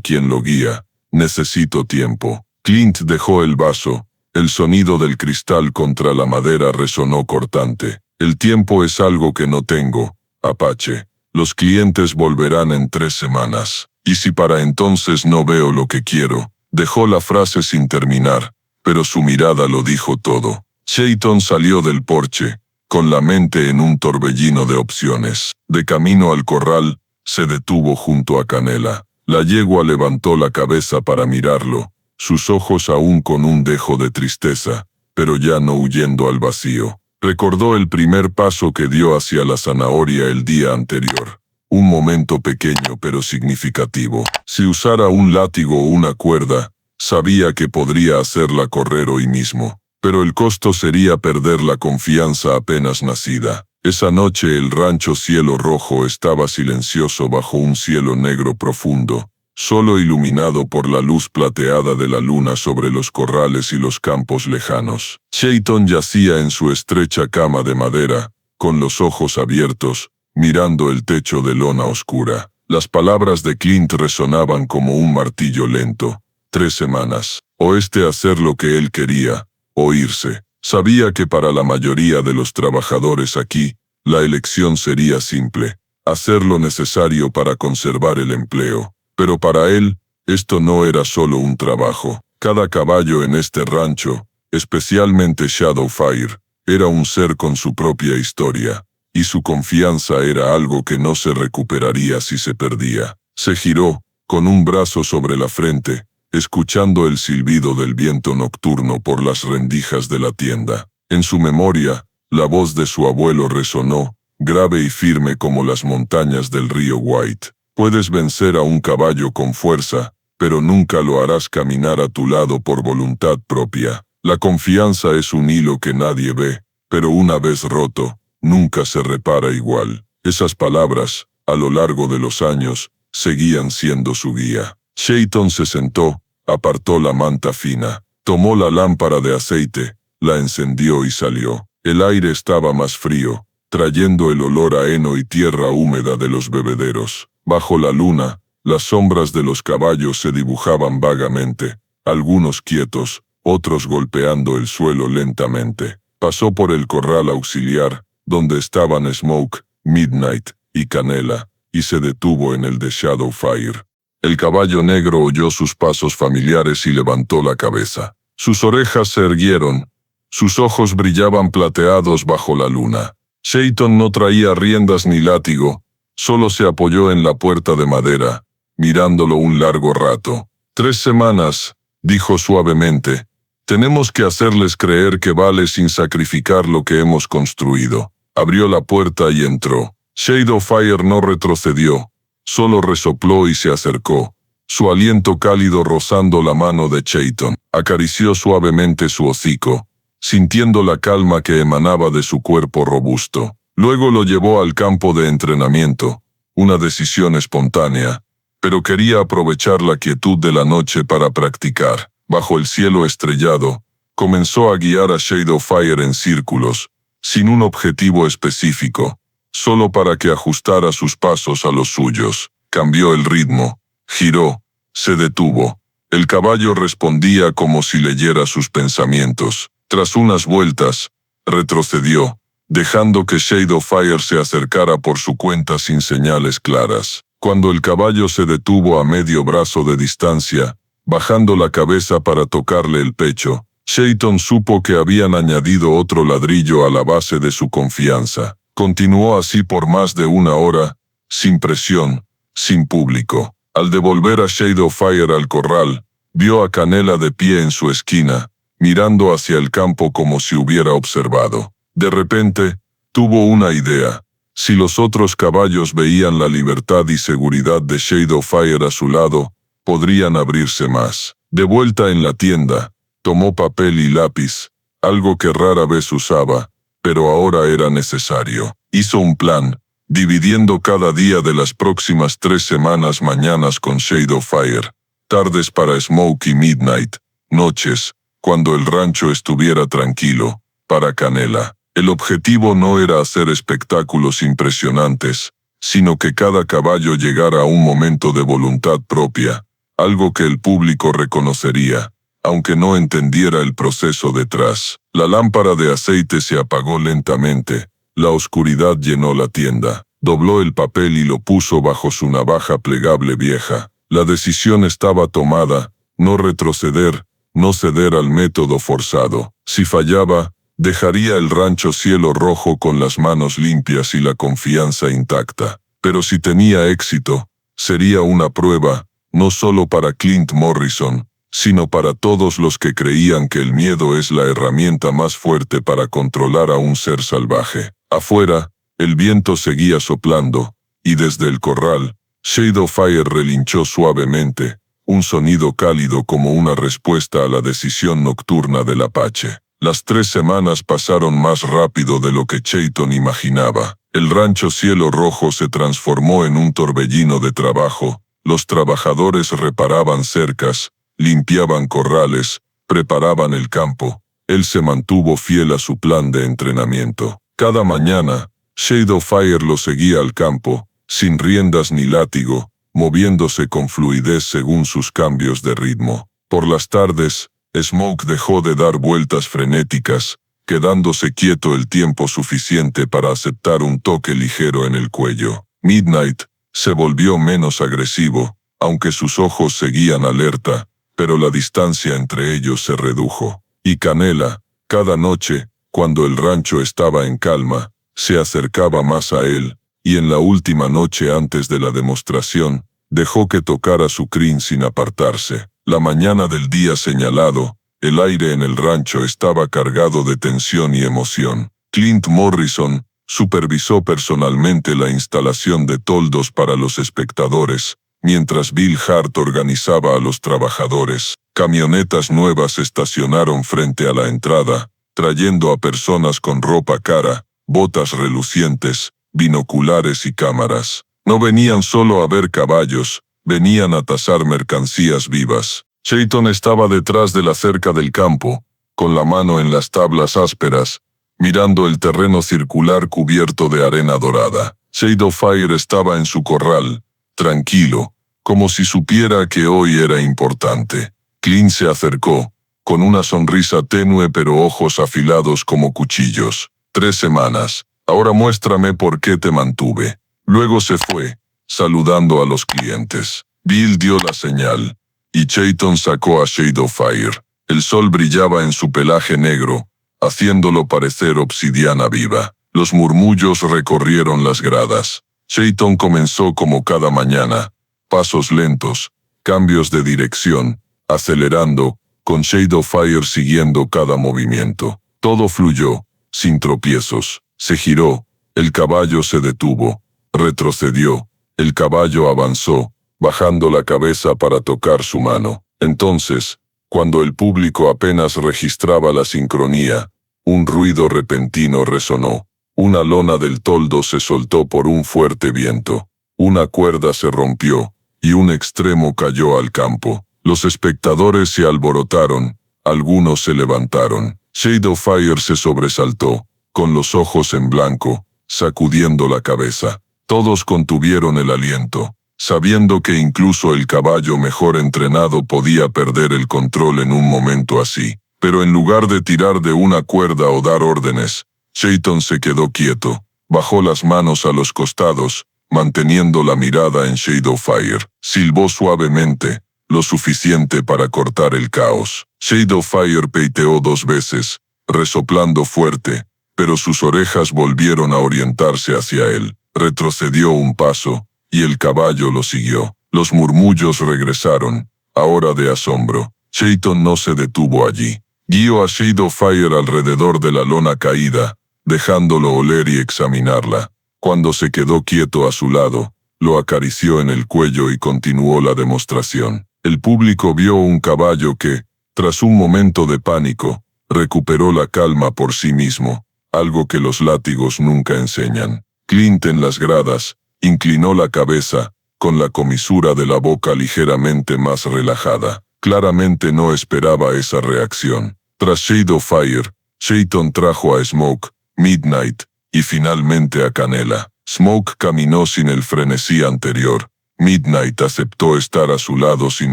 quien lo guía, necesito tiempo». Clint dejó el vaso. El sonido del cristal contra la madera resonó cortante. «El tiempo es algo que no tengo, Apache. Los clientes volverán en 3 semanas. Y si para entonces no veo lo que quiero». Dejó la frase sin terminar, pero su mirada lo dijo todo. Chayton salió del porche, con la mente en un torbellino de opciones. De camino al corral, se detuvo junto a Canela. La yegua levantó la cabeza para mirarlo, sus ojos aún con un dejo de tristeza, pero ya no huyendo al vacío. Recordó el primer paso que dio hacia la zanahoria el día anterior. Un momento pequeño pero significativo. Si usara un látigo o una cuerda, sabía que podría hacerla correr hoy mismo. Pero el costo sería perder la confianza apenas nacida. Esa noche el rancho Cielo Rojo estaba silencioso bajo un cielo negro profundo, solo iluminado por la luz plateada de la luna sobre los corrales y los campos lejanos. Chayton yacía en su estrecha cama de madera, con los ojos abiertos, mirando el techo de lona oscura. Las palabras de Clint resonaban como un martillo lento. 3 semanas. O hacer lo que él quería, o irse. Sabía que para la mayoría de los trabajadores aquí, la elección sería simple: hacer lo necesario para conservar el empleo. Pero para él, esto no era solo un trabajo. Cada caballo en este rancho, especialmente Shadowfire, era un ser con su propia historia, y su confianza era algo que no se recuperaría si se perdía. Se giró, con un brazo sobre la frente, escuchando el silbido del viento nocturno por las rendijas de la tienda. En su memoria, la voz de su abuelo resonó, grave y firme como las montañas del río White. «Puedes vencer a un caballo con fuerza, pero nunca lo harás caminar a tu lado por voluntad propia. La confianza es un hilo que nadie ve, pero una vez roto, nunca se repara igual». Esas palabras, a lo largo de los años, seguían siendo su guía. Chayton se sentó, apartó la manta fina, tomó la lámpara de aceite, la encendió y salió. El aire estaba más frío, trayendo el olor a heno y tierra húmeda de los bebederos. Bajo la luna, las sombras de los caballos se dibujaban vagamente, algunos quietos, otros golpeando el suelo lentamente. Pasó por el corral auxiliar, donde estaban Smoke, Midnight y Canela, y se detuvo en el de Shadowfire. El caballo negro oyó sus pasos familiares y levantó la cabeza. Sus orejas se erguieron. Sus ojos brillaban plateados bajo la luna. Chayton no traía riendas ni látigo, solo se apoyó en la puerta de madera, mirándolo un largo rato. 3 semanas, dijo suavemente. Tenemos que hacerles creer que vale sin sacrificar lo que hemos construido. Abrió la puerta y entró. Shadowfire no retrocedió, solo resopló y se acercó, su aliento cálido rozando la mano de Chayton. Acarició suavemente su hocico, sintiendo la calma que emanaba de su cuerpo robusto. Luego lo llevó al campo de entrenamiento, una decisión espontánea, pero quería aprovechar la quietud de la noche para practicar. Bajo el cielo estrellado, comenzó a guiar a Shadowfire en círculos, sin un objetivo específico, solo para que ajustara sus pasos a los suyos. Cambió el ritmo, giró, se detuvo. El caballo respondía como si leyera sus pensamientos. Tras unas vueltas, retrocedió, dejando que Shadowfire se acercara por su cuenta sin señales claras. Cuando el caballo se detuvo a medio brazo de distancia, bajando la cabeza para tocarle el pecho, Chayton supo que habían añadido otro ladrillo a la base de su confianza. Continuó así por más de 1 hora, sin presión, sin público. Al devolver a Shadowfire al corral, vio a Canela de pie en su esquina, mirando hacia el campo como si hubiera observado. De repente, tuvo una idea. Si los otros caballos veían la libertad y seguridad de Shadowfire a su lado, podrían abrirse más. De vuelta en la tienda, tomó papel y lápiz, algo que rara vez usaba, pero ahora era necesario. Hizo un plan, dividiendo cada día de las próximas 3 semanas mañanas con Shadowfire, tardes para Smoke y Midnight, noches, cuando el rancho estuviera tranquilo, para Canela. El objetivo no era hacer espectáculos impresionantes, sino que cada caballo llegara a un momento de voluntad propia, algo que el público reconocería, aunque no entendiera el proceso detrás. La lámpara de aceite se apagó lentamente, la oscuridad llenó la tienda. Dobló el papel y lo puso bajo su navaja plegable vieja. La decisión estaba tomada, no retroceder, no ceder al método forzado. Si fallaba, dejaría el rancho Cielo Rojo con las manos limpias y la confianza intacta. Pero si tenía éxito, sería una prueba, no solo para Clint Morrison, sino para todos los que creían que el miedo es la herramienta más fuerte para controlar a un ser salvaje. Afuera, el viento seguía soplando, y desde el corral, Shadowfire relinchó suavemente, un sonido cálido como una respuesta a la decisión nocturna del Apache. Las 3 semanas pasaron más rápido de lo que Chayton imaginaba. El rancho Cielo Rojo se transformó en un torbellino de trabajo. Los trabajadores reparaban cercas, limpiaban corrales, preparaban el campo. Él se mantuvo fiel a su plan de entrenamiento. Cada mañana, Shadowfire lo seguía al campo, sin riendas ni látigo, moviéndose con fluidez según sus cambios de ritmo. Por las tardes, Smoke dejó de dar vueltas frenéticas, quedándose quieto el tiempo suficiente para aceptar un toque ligero en el cuello. Midnight se volvió menos agresivo, aunque sus ojos seguían alerta, pero la distancia entre ellos se redujo. Y Canela, cada noche, cuando el rancho estaba en calma, se acercaba más a él, y en la última noche antes de la demostración, dejó que tocara su crin sin apartarse. La mañana del día señalado, el aire en el rancho estaba cargado de tensión y emoción. Clint Morrison supervisó personalmente la instalación de toldos para los espectadores, mientras Bill Hart organizaba a los trabajadores. Camionetas nuevas estacionaron frente a la entrada, trayendo a personas con ropa cara, botas relucientes, binoculares y cámaras. No venían solo a ver caballos, venían a tasar mercancías vivas. Chayton estaba detrás de la cerca del campo, con la mano en las tablas ásperas, mirando el terreno circular cubierto de arena dorada. Shadowfire estaba en su corral, tranquilo, como si supiera que hoy era importante. Clint se acercó, con una sonrisa tenue pero ojos afilados como cuchillos. 3 semanas. Ahora muéstrame por qué te mantuve. Luego se fue, saludando a los clientes. Bill dio la señal, y Chayton sacó a Shadowfire. El sol brillaba en su pelaje negro, haciéndolo parecer obsidiana viva. Los murmullos recorrieron las gradas. Chayton comenzó como cada mañana, pasos lentos, cambios de dirección, acelerando, con Shadowfire siguiendo cada movimiento. Todo fluyó, sin tropiezos. Se giró, el caballo se detuvo, retrocedió, el caballo avanzó, bajando la cabeza para tocar su mano. Entonces, cuando el público apenas registraba la sincronía, un ruido repentino resonó. Una lona del toldo se soltó por un fuerte viento. Una cuerda se rompió, y un extremo cayó al campo. Los espectadores se alborotaron, algunos se levantaron. Shadowfire se sobresaltó, con los ojos en blanco, sacudiendo la cabeza. Todos contuvieron el aliento, sabiendo que incluso el caballo mejor entrenado podía perder el control en un momento así. Pero en lugar de tirar de una cuerda o dar órdenes, Chayton se quedó quieto, bajó las manos a los costados, manteniendo la mirada en Shadowfire. Silbó suavemente, lo suficiente para cortar el caos. Shadowfire peiteó 2 veces, resoplando fuerte, pero sus orejas volvieron a orientarse hacia él. Retrocedió un paso, y el caballo lo siguió. Los murmullos regresaron, ahora de asombro. Chayton no se detuvo allí. Guió a Shadowfire alrededor de la lona caída, dejándolo oler y examinarla. Cuando se quedó quieto a su lado, lo acarició en el cuello y continuó la demostración. El público vio un caballo que, tras un momento de pánico, recuperó la calma por sí mismo, algo que los látigos nunca enseñan. Clint en las gradas, inclinó la cabeza, con la comisura de la boca ligeramente más relajada. Claramente no esperaba esa reacción. Tras Shadowfire, Chayton trajo a Smoke, Midnight, y finalmente a Canela. Smoke caminó sin el frenesí anterior. Midnight aceptó estar a su lado sin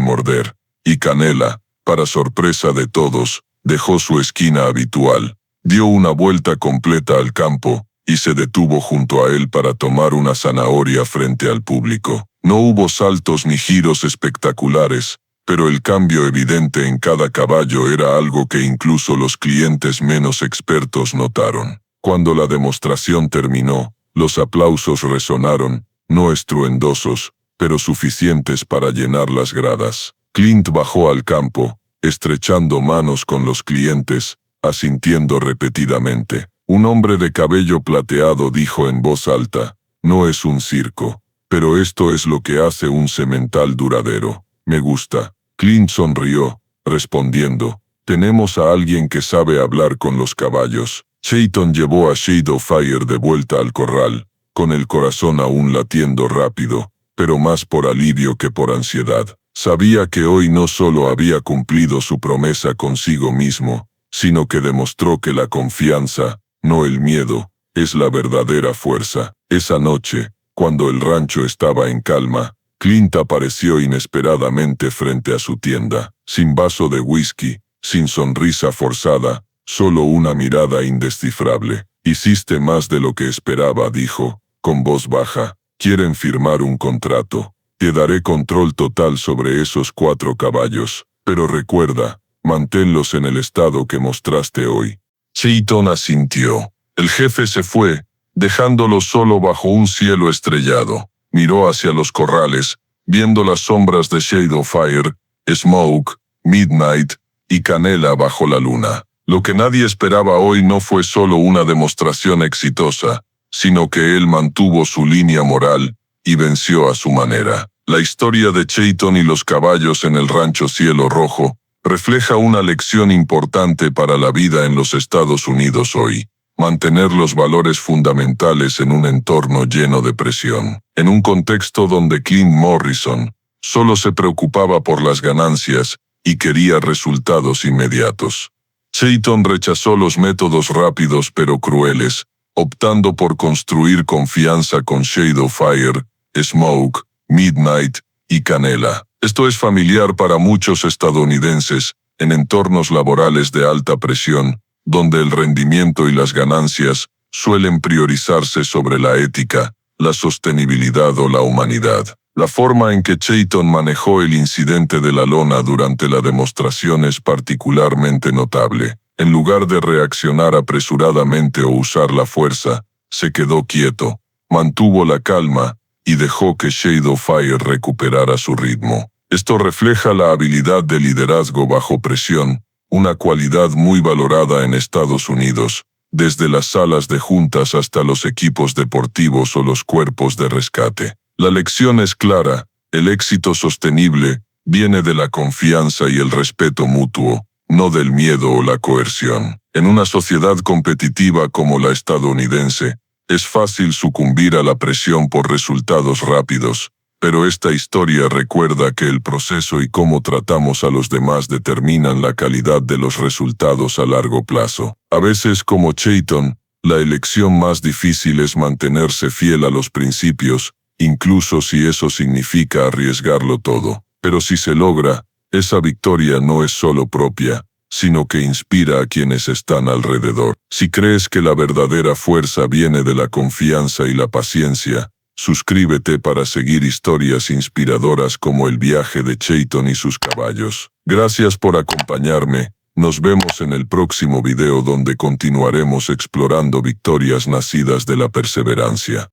morder. Y Canela, para sorpresa de todos, dejó su esquina habitual. Dio una vuelta completa al campo, y se detuvo junto a él para tomar una zanahoria frente al público. No hubo saltos ni giros espectaculares, pero el cambio evidente en cada caballo era algo que incluso los clientes menos expertos notaron. Cuando la demostración terminó, los aplausos resonaron, no estruendosos, pero suficientes para llenar las gradas. Clint bajó al campo, estrechando manos con los clientes, asintiendo repetidamente. Un hombre de cabello plateado dijo en voz alta: «No es un circo, pero esto es lo que hace un semental duradero. Me gusta». Clint sonrió, respondiendo: «Tenemos a alguien que sabe hablar con los caballos». Chayton llevó a Shadowfire de vuelta al corral, con el corazón aún latiendo rápido, pero más por alivio que por ansiedad. Sabía que hoy no solo había cumplido su promesa consigo mismo, sino que demostró que la confianza, no el miedo, es la verdadera fuerza. Esa noche, cuando el rancho estaba en calma, Clint apareció inesperadamente frente a su tienda, sin vaso de whisky, sin sonrisa forzada, solo una mirada indescifrable. «Hiciste más de lo que esperaba», dijo, con voz baja. «Quieren firmar un contrato. Te daré control total sobre esos 4 caballos, pero recuerda, manténlos en el estado que mostraste hoy». Chayton asintió. El jefe se fue, dejándolo solo bajo un cielo estrellado. Miró hacia los corrales, viendo las sombras de Shadowfire, Smoke, Midnight y Canela bajo la luna. Lo que nadie esperaba hoy no fue solo una demostración exitosa, sino que él mantuvo su línea moral y venció a su manera. La historia de Chayton y los caballos en el rancho Cielo Rojo refleja una lección importante para la vida en los Estados Unidos hoy: mantener los valores fundamentales en un entorno lleno de presión. En un contexto donde Clint Morrison solo se preocupaba por las ganancias y quería resultados inmediatos, Chayton rechazó los métodos rápidos pero crueles, optando por construir confianza con Shadowfire, Smoke, Midnight y Canela. Esto es familiar para muchos estadounidenses, en entornos laborales de alta presión, donde el rendimiento y las ganancias suelen priorizarse sobre la ética, la sostenibilidad o la humanidad. La forma en que Chayton manejó el incidente de la lona durante la demostración es particularmente notable. En lugar de reaccionar apresuradamente o usar la fuerza, se quedó quieto, mantuvo la calma y dejó que Shadowfire recuperara su ritmo. Esto refleja la habilidad de liderazgo bajo presión, una cualidad muy valorada en Estados Unidos, desde las salas de juntas hasta los equipos deportivos o los cuerpos de rescate. La lección es clara: el éxito sostenible viene de la confianza y el respeto mutuo, no del miedo o la coerción. En una sociedad competitiva como la estadounidense, es fácil sucumbir a la presión por resultados rápidos, pero esta historia recuerda que el proceso y cómo tratamos a los demás determinan la calidad de los resultados a largo plazo. A veces, como Chayton, la elección más difícil es mantenerse fiel a los principios, incluso si eso significa arriesgarlo todo. Pero si se logra, esa victoria no es solo propia, sino que inspira a quienes están alrededor. Si crees que la verdadera fuerza viene de la confianza y la paciencia, suscríbete para seguir historias inspiradoras como el viaje de Chayton y sus caballos. Gracias por acompañarme. Nos vemos en el próximo video donde continuaremos explorando victorias nacidas de la perseverancia.